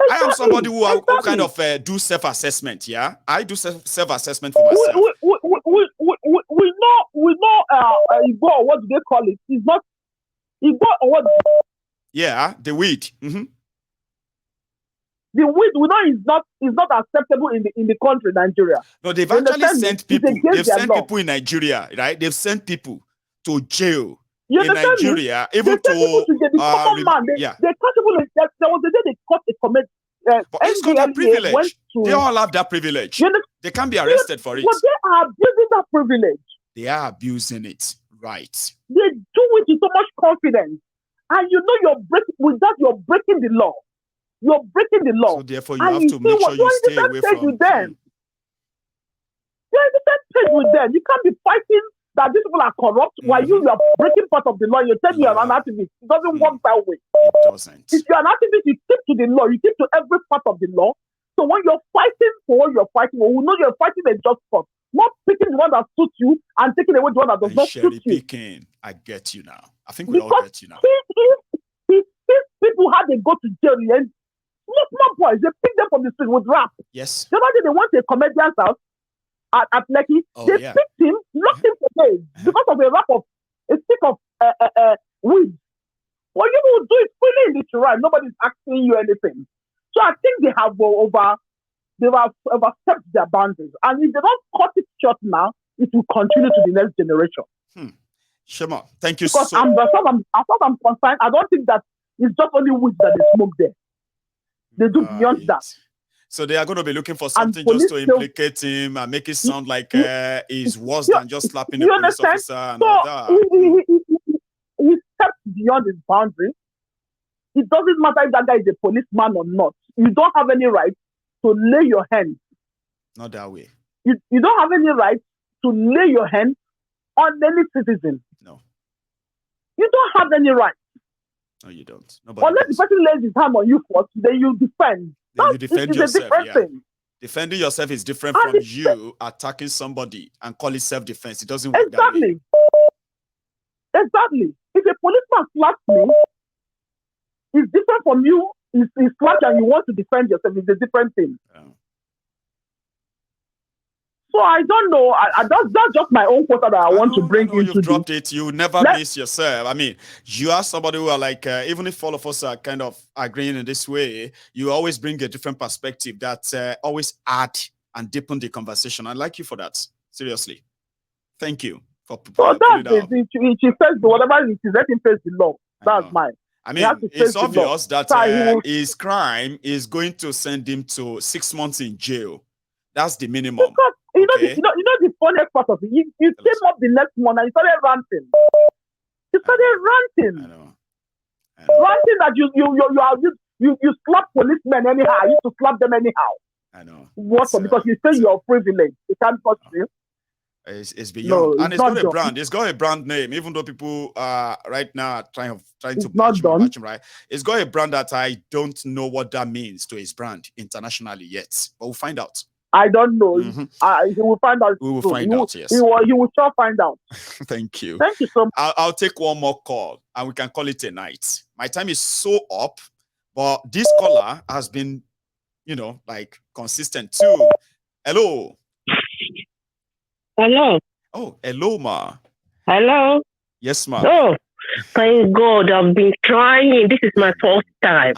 S2: I am somebody who kind of do self-assessment. Yeah, I do self-assessment for myself.
S8: We know. Igbo, what do they call it? It's not Igbo or what?
S2: Yeah, the weed.
S8: The weed, we know, is not acceptable in the country, Nigeria.
S2: No, they've actually sent people. They've sent people in Nigeria, right? They've sent people to jail. In Nigeria, even to
S8: the common man. They catch people. There was a day they caught a comment.
S2: But it's called a privilege. They all have that privilege. They can't be arrested for it.
S8: But they are abusing that privilege.
S2: They are abusing it, right?
S8: They do it with so much confidence, and you know you're breaking the law. You're breaking the law.
S2: So therefore, you have to make sure you stay away from them.
S8: You're in the same page with them. You can't be fighting that these people are corrupt while you are breaking part of the law. You tell me you're an activist. It doesn't work that way.
S2: It doesn't.
S8: If you're an activist, you keep to the law. You keep to every part of the law. So when you're fighting for what you're fighting, we know you're fighting a just cause. Not picking the one that suits you and taking away the one that does not suit you.
S2: I get you now. I think we all get you now.
S8: If people had to go to jail, small boys, they pick them from the street with rap.
S2: Yes.
S8: The other day they went to a comedian's house at Lekki. They picked him, locked him for days because of a stick of weed. Well, you will do it freely in the Quran. Nobody's asking you anything. So I think they have overstepped their boundaries. And if they don't cut it short now, it will continue to the next generation.
S2: Shema, thank you
S8: because
S2: so
S8: much. As far as I'm concerned, I don't think that it's just only weeds that they smoke there. They do beyond that.
S2: So they are going to be looking for something just to implicate him and make it sound like he's worse than just slapping a police officer and all that.
S8: He stepped beyond his boundary. It doesn't matter if that guy is a policeman or not. You don't have any right to lay your hands.
S2: Not that way.
S8: You don't have any right to lay your hands on any citizen.
S2: No.
S8: You don't have any right.
S2: No, you don't.
S8: Unless the person lays his hand on you first, then you defend.
S2: Then you defend yourself.
S8: A different thing.
S2: Defending yourself is different from you attacking somebody and call it self-defense. It doesn't work that way.
S8: Exactly. If a policeman slaps me, it's different from you. He's slapped and you want to defend yourself. It's a different thing. Yeah. So I don't know. That's just my own quota that I want to bring into.
S2: You've dropped it. You never miss yourself. I mean, you are somebody who are like, even if all of us are kind of agreeing in this way, you always bring a different perspective that always add and deepen the conversation. I like you for that. Seriously. Thank you for
S8: so that's it. He says whatever it is, let him face the law. That's mine.
S2: I mean, it's obvious that his crime is going to send him to 6 months in jail. That's the minimum.
S8: Because you know the funniest part of it. You came up the next morning and you started ranting.
S2: I know.
S8: Ranting that you slap policemen anyhow. You used to slap them anyhow.
S2: I know.
S8: What? Because you say you're privileged. You can't touch you.
S2: It's beyond, and it's got a brand. It's got a brand name, even though people right now are trying to match him, right? It's got a brand that I don't know what that means to his brand internationally yet, but we'll find out.
S8: I don't know. He will find out.
S2: We will find out. Yes,
S8: he will sure find out.
S2: Thank you.
S8: Thank you so much.
S2: I'll take one more call, and we can call it a night. My time is so up, but this caller has been, like consistent too. Hello.
S4: Hello.
S2: Oh, hello, ma.
S4: Hello.
S2: Yes, ma.
S4: Oh, thank God. I've been trying. This is my first time.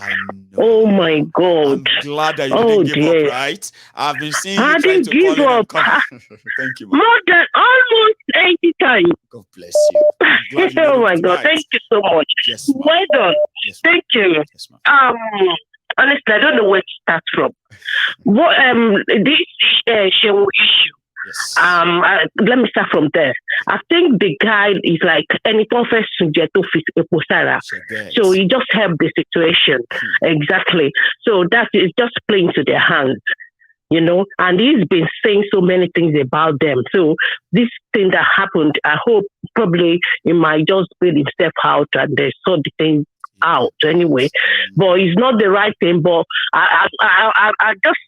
S4: Oh, my God.
S2: I'm glad that you didn't give up, right? I've been seeing you
S4: trying to give up.
S2: Thank you, ma.
S4: More than almost 80 times.
S2: God bless you.
S4: Oh, my God. Thank you so much.
S2: Yes, ma.
S4: Well done.
S2: Yes,
S4: thank you.
S2: Yes, ma.
S4: Honestly, I don't know where to start from. What this Seun issue.
S2: Yes.
S4: Let me start from there. I think the guy is like any prophet so he just helped the situation. Exactly. So that is just playing to their hands, and he's been saying so many things about them. So this thing that happened, I hope probably he might just bail himself out and they sort the thing out anyway. But it's not the right thing. But I just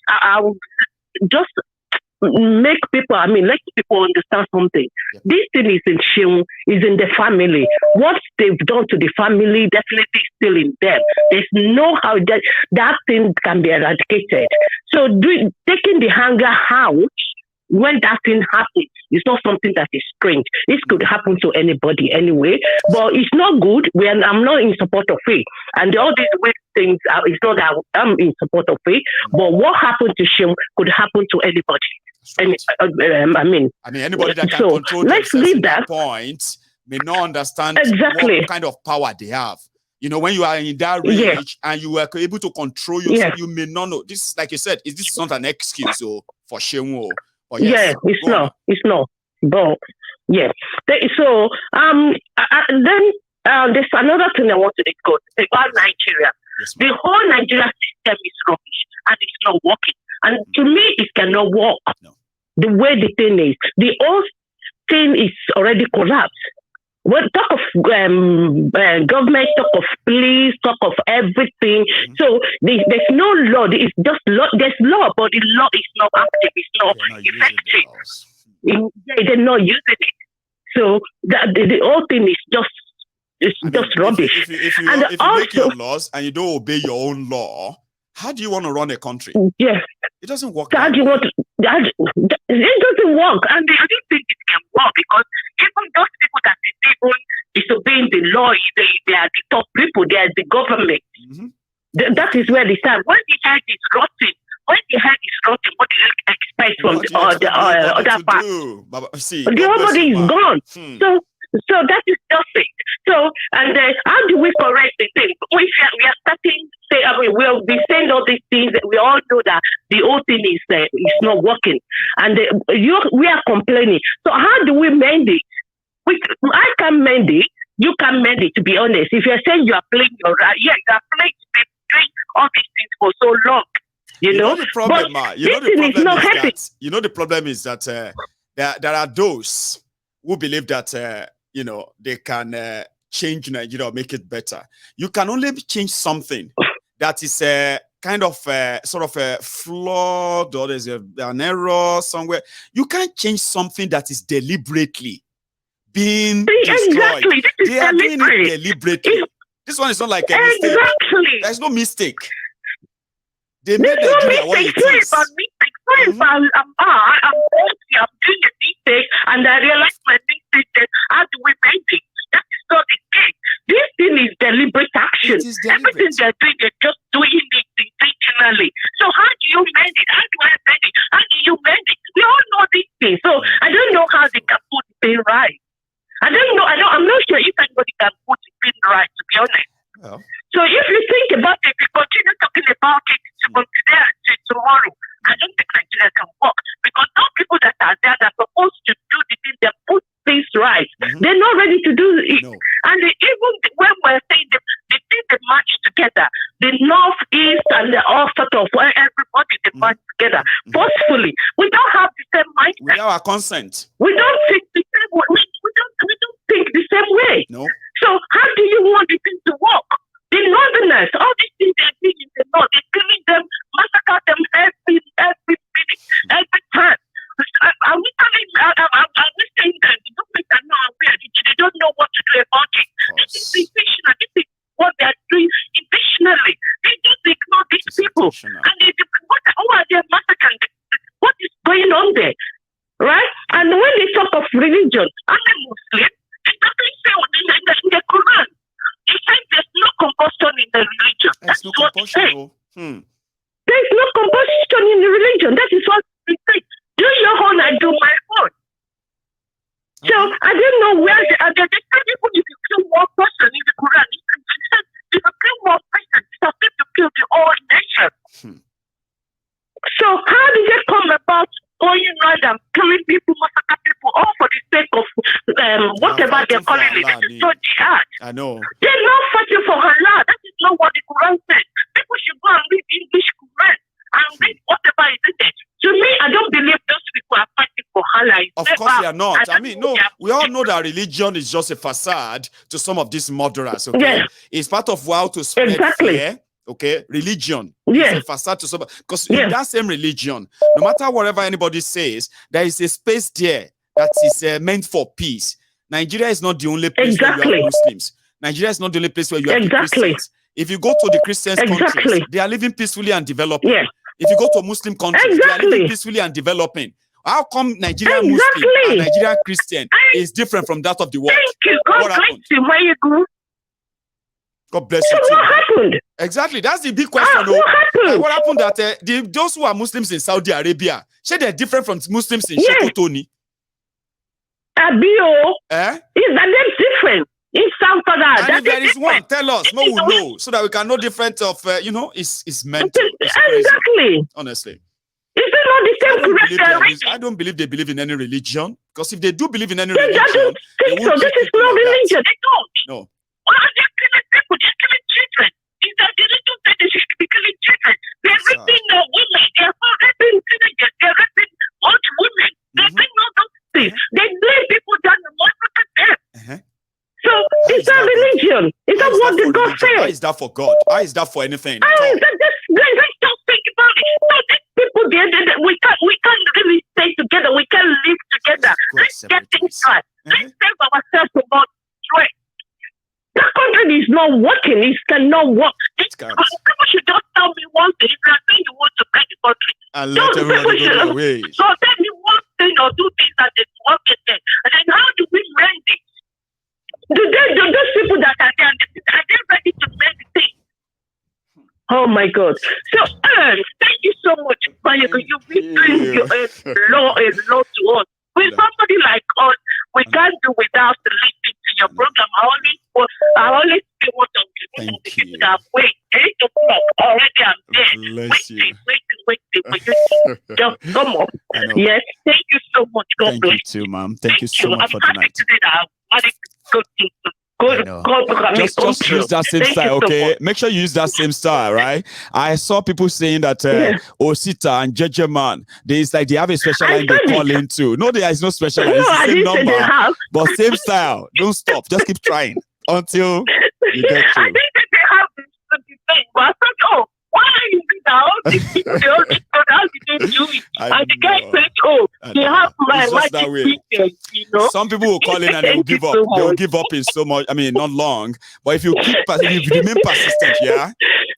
S4: make people, let people understand something. Yep. This thing is in Seun, is in the family. What they've done to the family definitely still in them. There's no how that thing can be eradicated. So taking the anger out when that thing happens is not something that is strange. This could happen to anybody anyway, but it's not good. I'm not in support of it. And all these weird things, it's not that I'm in support of it, but what happened to Seun could happen to anybody.
S2: Right. Anybody that can control themselves at that point may not understand what kind of power they have. When you are in that range and you are able to control yourself, you may not know. This, like you said, this is not an excuse for Seun. But yes,
S4: it's not. It's not. But yes. So then there's another thing I want to discuss about Nigeria.
S2: Yes,
S4: the whole Nigeria system is rubbish and it's not working. And to me, it cannot work.
S2: No.
S4: The way the thing is, the whole thing is already collapsed. When talk of government, talk of police, talk of everything. So there's no law. It's just law. There's law, but the law is not active. It's not effective. They're not using it. So the whole thing is just rubbish.
S2: If you make your laws and you don't obey your own law, how do you want to run a country?
S4: Yes.
S2: It doesn't work.
S4: It doesn't work. And I don't think it can work because even those people that is even disobeying the law, they are the top people, they are the government.
S2: Mm-hmm.
S4: That is where they start. When the head is rotting, what do you expect from the other part? The whole body is gone. So that is just it. So, and how do we correct the thing? We are starting, we'll be saying all these things. We all know that the whole thing is not working. And we are complaining. So how do we mend it? I can mend it. You can mend it, to be honest. If you're saying you are playing your right, you are playing all these things for so long. You know the problem,
S2: the problem is that there are those who believe that they can change Nigeria or make it better. You can only change something that is kind of sort of a flawed, or there's an error somewhere. You can't change something that is deliberately being destroyed.
S4: Exactly.
S2: They are doing it deliberately. This one is not like a mistake.
S4: Exactly.
S2: There's no mistake. They made Nigeria what it is.
S4: I'm doing a mistake, and I realized my mistake. How do we make it? That is not the case. This thing is deliberate action. Everything they're doing, they're just doing it intentionally. So how do you mend it? How do I mend it? How do you mend it? We all know these things. So I don't know how they can put the thing right. I don't know. I'm not sure if anybody can put the thing right, to be honest. Well. So if you think about it, if you continue talking about it from today until tomorrow, I don't think Nigeria can work, because those people that are there that are supposed to do the thing, they put things right. They're not ready to do it. No. And even when we're saying they did the march together, the North, East, and the all sort of everybody they march together forcefully. We don't have the same mindset.
S2: Without our consent.
S4: We don't think the same way. We don't think the same way.
S2: No.
S4: So how do you want the thing to work? The Northerners, all these things they're doing in the North, they're killing them, massacre them every minute, every time. Are we saying that the government are not aware? They don't know what to do about it. This is intentional. This is what they're doing intentionally. They just ignore these people. And who are they massacring? What is going on there? Right? And when they talk of religion, I'm a Muslim. It doesn't say in the Quran. It says there's no compulsion in the religion. That's no what it says. There's no compulsion in the religion. That is what it says. Do your own, I do my own. So I don't know where they are. They say even if you kill one person in the Quran, if you kill one person, it's as if you kill the whole nation. So how did they come about going around and killing people, massacre people, all for the sake of whatever they're calling it? So jihad.
S2: I know.
S4: They're not fighting for Allah. That is not what the Quran says. People should go and read English Quran and read whatever it is. To me, I don't believe those people are fighting for Allah.
S2: Of course they are not. I mean, no, we all know that religion is just a facade to some of these murderers. Okay, yes. It's part of how to spread fear. Okay, religion is a facade to some, because in that same religion, no matter whatever anybody says, there is a space there that is meant for peace. Nigeria is not the only place where you have Muslims. Nigeria is not the only place where you have Christians. If you go to the Christian countries, they are living peacefully and developing. If you go to Muslim countries, they are living peacefully and developing. How come Nigerian Muslim and Nigerian Christian is different from that of the world?
S4: Thank you. God bless you. Where you go?
S2: God bless you.
S4: So what happened?
S2: Exactly. That's the big question.
S4: What happened?
S2: What happened that those who are Muslims in Saudi Arabia, say they're different from Muslims in Shekotoni?
S4: Abio. Is that different? In South Africa.
S2: And if there is one, tell us. No, we know. So that we can know different of, it's mental.
S4: Exactly.
S2: Honestly.
S4: Is it not the same
S2: I don't believe they believe in any religion. Because if they do believe in any
S4: religion, I don't think so. This is not religion. They don't.
S2: No.
S4: Why are they killing people? They're killing children. Is that they don't say they should be killing children? They're raping women. They're raping teenagers. They're raping old women. They're doing all those things. They lay people down and massacre them. So is that religion? Is that what the God says?
S2: How is that for God? How is that for anything?
S4: Let's just think about it. So these people, we can't really stay together. We can't live together. Let's get things right. Let's save ourselves from all stress. That country is not working. It cannot work. People should just tell me one thing. If you are saying you want to get the country,
S2: and let everybody go their way.
S4: So tell me one thing or two things that is working there. And then how do we mend it? Do those people that are there, are they ready to mend the thing? Oh my God. So, thank you so much, Mayego. You've been doing a lot to us. With somebody like us, we can't do without listening to your program. I always say what I'm doing.
S2: Thank you.
S4: Wait, 8 o'clock already. I'm there. Waiting for you to just come up. Yes, thank you so much. God bless.
S2: Thank you too, ma'am. Thank you so much for tonight. Just use that same style, okay? Make sure you use that same style, right? I saw people saying that Osita and Jeje Man, they have a special line they call into. No, there is no special line. It's the same number, but same style. Don't stop. Just keep trying until you get through.
S4: I think that they have this thing, but I thought, why are you doing that? All these people, they all just go, how did they do it? And the guy said, they have my magic fingers, you know?
S2: Some people will call in and they will give up. They will give up in so much, not long. But if you remain persistent,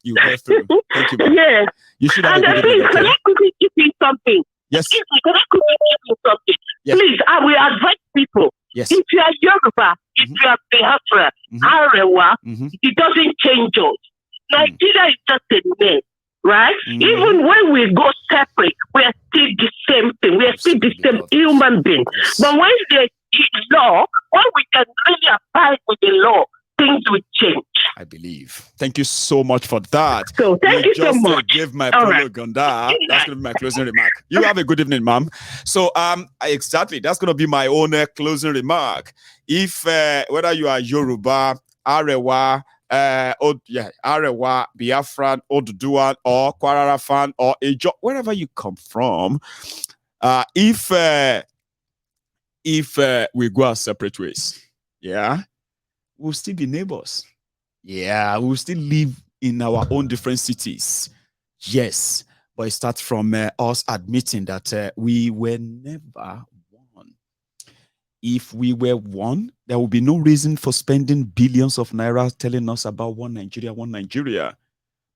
S2: you get through. Thank you, man.
S4: Yeah.
S2: You should have a good evening,
S4: can I quickly give you something?
S2: Yes.
S4: Excuse me, can I quickly give you something?
S2: Yes.
S4: Please, I will advise people.
S2: Yes.
S4: If you are Yoruba, if you are Biafra, Arewa, it doesn't change us. Nigeria is just a name, right? Even when we go separate, we are still the same thing. We are still the same human being.
S2: Yes.
S4: But when there is law, when we can really abide with the law, things will change.
S2: I believe. Thank you so much for that.
S4: So thank you so much.
S2: Give my prologue on that. That's going to be my closing remark. You have a good evening, ma'am. So exactly, that's going to be my own closing remark. If whether you are Yoruba, Arewa, Arewa, Biafran, Oduduwa, or Kwararafan, or Ejo, wherever you come from, if we go our separate ways, we'll still be neighbors. We'll still live in our own different cities. Yes, but it starts from us admitting that we were never one. If we were one, there will be no reason for spending billions of naira telling us about one Nigeria.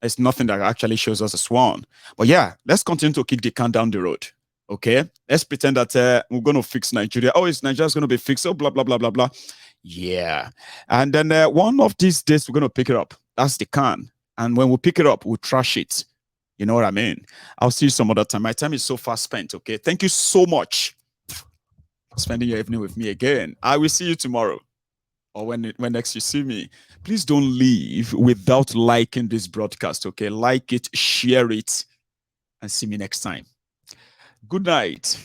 S2: There's nothing that actually shows us as one. But let's continue to kick the can down the road. Okay? Let's pretend that we're going to fix Nigeria. Oh, Nigeria's going to be fixed. Oh, blah, blah, blah, blah, blah. Yeah. And then one of these days, we're going to pick it up. That's the can. And when we pick it up, we'll trash it. You know what I mean? I'll see you some other time. My time is so fast spent, okay? Thank you so much for spending your evening with me again. I will see you tomorrow or when next you see me. Please don't leave without liking this broadcast, okay? Like it, share it, and see me next time. Good night.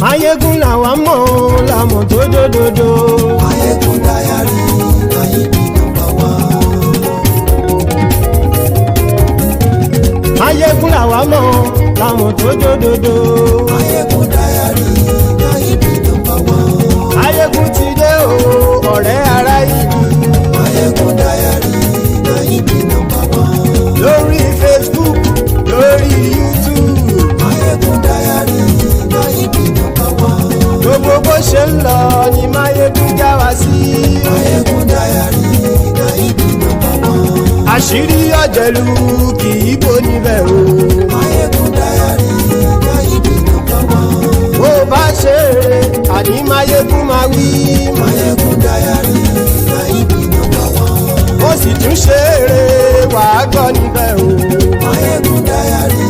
S9: Mayegun làwa mọ̀ làmọ̀ tó dòdòdò. Mayegun Diary Nayibi #1. Mayegun làwa mọ̀ làmọ̀ tó dòdòdò. Mayegun Diary Nayibi #1. Mayegun ti dé o ọ̀rẹ́ ara ìlú. Mayegun Diary Nayibi #1. Lórí Facebook, lórí YouTube. Mayegun Diary Nayibi #1. Gbogbo bó ṣe ń lọ ni Mayegun já wa sí. Mayegun Diary Nayibi #1. Àṣírí ọ̀jẹ̀lú kì í bò níbẹ̀ o. Mayegun Diary Nayibi #1. Bó bá ṣe eré àní Mayegun máa wí. Mayegun Diary Nayibi #1. Ó sì tún ṣe eré wàá gbọ́ níbẹ̀ o. Mayegun Diary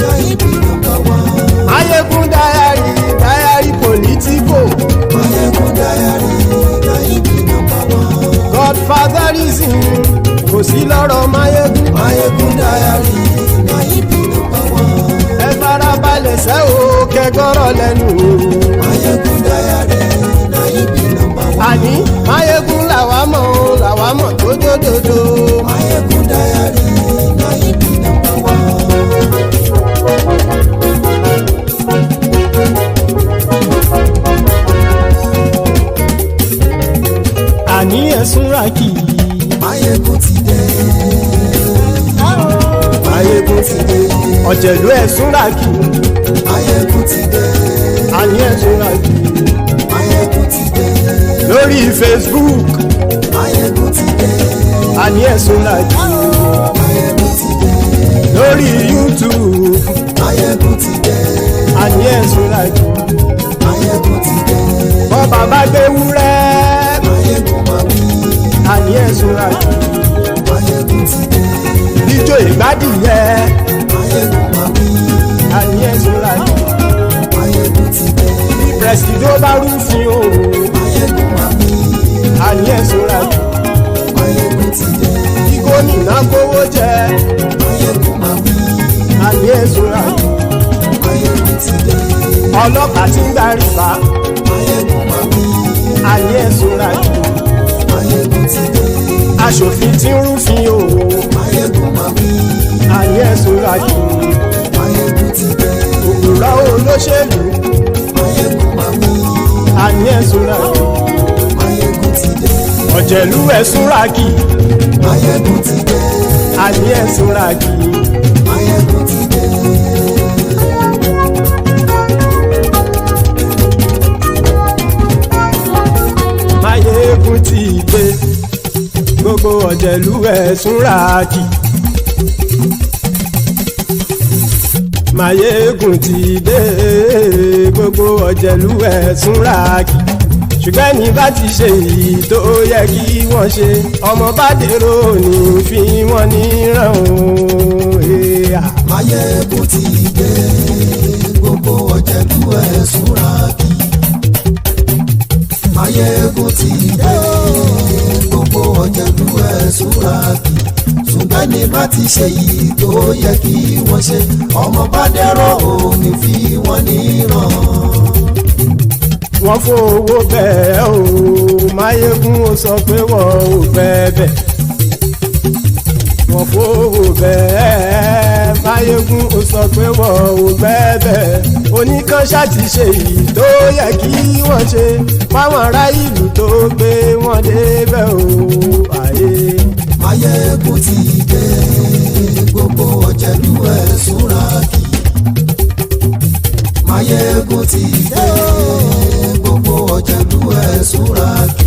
S9: Nayibi #1. Mayegun Diary Politico. Mayegun Diary Nayibi #1. Godfatherism kò sí lọ́rọ̀ Mayegun. Mayegun Diary Nayibi #1. Ẹ farabalẹ̀ sẹ́ o kẹgọ́rọ̀ lẹ́nu o. Mayegun Diary Nayibi #1. Àní Mayegun làwa mọ̀ tó dòdòdò. Mayegun Diary Nayibi #1. Àní ẹ̀sùn rákì. Mayegun ti dé. Mayegun ti dé. Ọ̀jẹ̀lú ẹ̀sùn rákì. Mayegun ti dé. Àní ẹ̀sùn rákì. lórí Facebook
S10: Máyégún ti dé.
S9: àní ẹ̀sùn làjì
S10: Máyégún ti dé.
S9: lórí YouTube
S10: Máyégún ti dé.
S9: àní ẹ̀sùn làjì
S10: Máyégún ti dé.
S9: bọ́ bàbá gbé wúrẹ́
S10: Máyégún máa wí.
S9: àní ẹ̀sùn làjì
S10: Máyégún ti dé.
S9: ijó ìgbádìyẹ
S10: Máyégún máa wí.
S9: àní ẹ̀sùn làjì
S10: Máyégún ti dé.
S9: bí pẹ̀sìdó bá rúfin o
S10: Máyégún máa wí.
S9: àní ẹ̀sùn làjì
S10: Máyégún ti dé.
S9: bí gómìnà kówó jẹ
S10: Máyégún máa wí.
S9: àní ẹ̀sùn làjì
S10: Máyégún ti dé.
S9: ọlọ́pàá tí ń darí bá
S10: Máyégún máa wí.
S9: àní ẹ̀sùn làjì
S10: Máyégún ti dé.
S9: aṣòfin tí ń rúfin o
S10: Máyégún máa wí.
S9: àní ẹ̀sùn làjì
S10: Máyégún ti dé.
S9: òkúrọ̀ olóṣèlú
S10: Máyégún máa wí.
S9: àní ẹ̀sùn làjì
S10: Máyégún ti dé.
S9: ọ̀jẹ̀lú ẹ̀sùn ràkì
S10: Máyégún ti dé.
S9: àní ẹ̀sùn ràkì
S10: Máyégún ti dé.
S9: Máyégún ti dé gbogbo ọ̀jẹ̀lú ẹ̀sùn ràkì Máyégún ti dé gbogbo ọ̀jẹ̀lú ẹ̀sùn ràkì ṣùgbọ́n ní bá ti ṣe èyí tó yẹ kí wọ́n ṣe ọmọ bá dèrò ní fi wọ́n níran o.
S10: Máyégún ti dé gbogbo ọ̀jẹ̀lú ẹ̀sùn ràkì. Máyégún ti dé gbogbo ọ̀jẹ̀lú ẹ̀sùn ràkì. ṣùgbọ́n ní bá ti ṣe yìí tó yẹ kí wọ́n ṣe ọmọ bá dẹ́rọ̀ òní fi wọ́n níran.
S9: wọ́n fowó bẹ́ẹ̀ o Máyégún ó sọ pé wọ́n ò bẹ́ẹ̀ wọ́n fowó bẹ́ẹ̀ Máyégún ó sọ pé wọ́n ò bẹ́ẹ̀ oníkanṣá ti ṣe èyí tó yẹ kí wọ́n ṣe fáwọn ará ìlú tó gbé wọn débẹ̀ o àyè.
S10: Máyégún ti dé gbogbo ọ̀jẹ̀lú ẹ̀sùn ràkì. Máyégún ti dé gbogbo ọ̀jẹ̀lú ẹ̀sùn ràkì.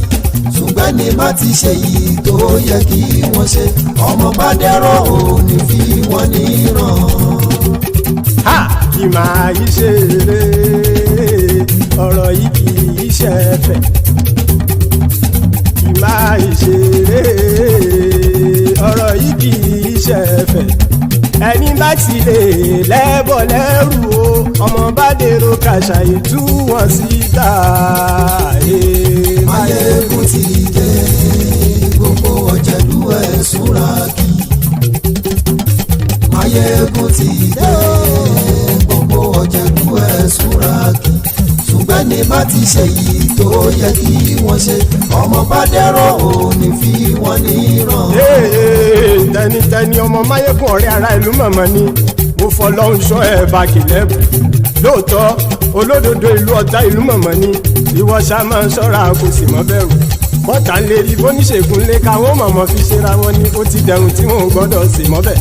S10: ṣùgbọ́n ní bá ti ṣe yìí tó yẹ kí wọ́n ṣe ọmọ bá dẹ́rọ̀ òní fi wọ́n níran.
S9: ha kì máa yí ṣe eré ọ̀rọ̀ yìí kì í ṣe ẹ̀fẹ̀ kì máa yí ṣe eré ọ̀rọ̀ yìí kì í ṣe ẹ̀fẹ̀ ẹni bá ti lè lẹ́bọ̀ lẹ́rù o ọmọ bá dèrò kàṣàyè tú wọn síta.
S10: Máyégún ti dé gbogbo ọ̀jẹ̀lú ẹ̀sùn ràkì. Máyégún ti dé gbogbo ọ̀jẹ̀lú ẹ̀sùn ràkì. ṣùgbọ́n ní bá ti ṣe yìí tó yẹ kí wọ́n ṣe ọmọ bá dẹ́rọ̀ òní fi wọ́n níran.
S9: tẹnitẹni ọmọ Máyégún ọ̀rẹ́ ara ìlú mọ̀mọ́ ni mo fọlọ́hún sọ ẹ̀ bá kìlẹ́bù lóòótọ́ olódodo ìlú ọ̀tá ìlú mọ̀mọ́ ni ìwọ ṣá máa ń ṣọ́ra kò sì mọ́ bẹ̀rù bọ́tà ń lè rí bóníṣègùn lé káwọn mọ̀mọ́ fi ṣera wọn ni ó ti dẹrùn tí wọn ò gbọ́dọ̀ sì mọ́ bẹ̀.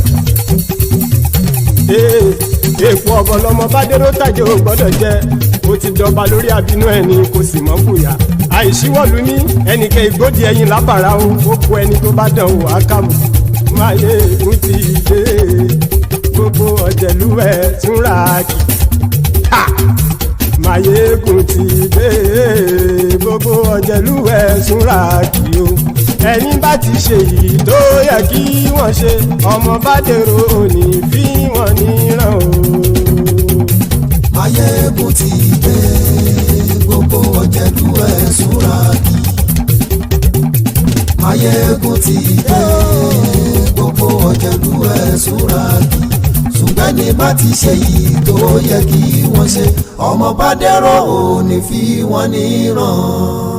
S9: èèpo ọ̀bọ lọmọ bá dérò tàjẹ́ ò gbọ́dọ̀ jẹ́ ó ti jọba lórí àbínú ẹni kò sì mọ́ bùyà àìsíwọ́lu ní ẹnìkẹ́ ìgbódì ẹyin lábàrá o ó kó ẹni tó bá dán wò á kàmù. Máyégún ti dé gbogbo ọ̀jẹ̀lú ẹ̀sùn ràkì. Máyégún ti dé gbogbo ọ̀jẹ̀lú ẹ̀sùn ràkì o ẹni bá ti ṣe yìí tó yẹ kí wọ́n ṣe ọmọ bá dèrò òní fi wọ́n níran o.
S10: Máyégún ti dé gbogbo ọ̀jẹ̀lú ẹ̀sùn ràkì. Máyégún ti dé gbogbo ọ̀jẹ̀lú ẹ̀sùn ràkì. ṣùgbọ́n ní bá ti ṣe yìí tó yẹ kí wọ́n ṣe ọmọ bá dẹ́rọ̀ òní fi wọ́n níran.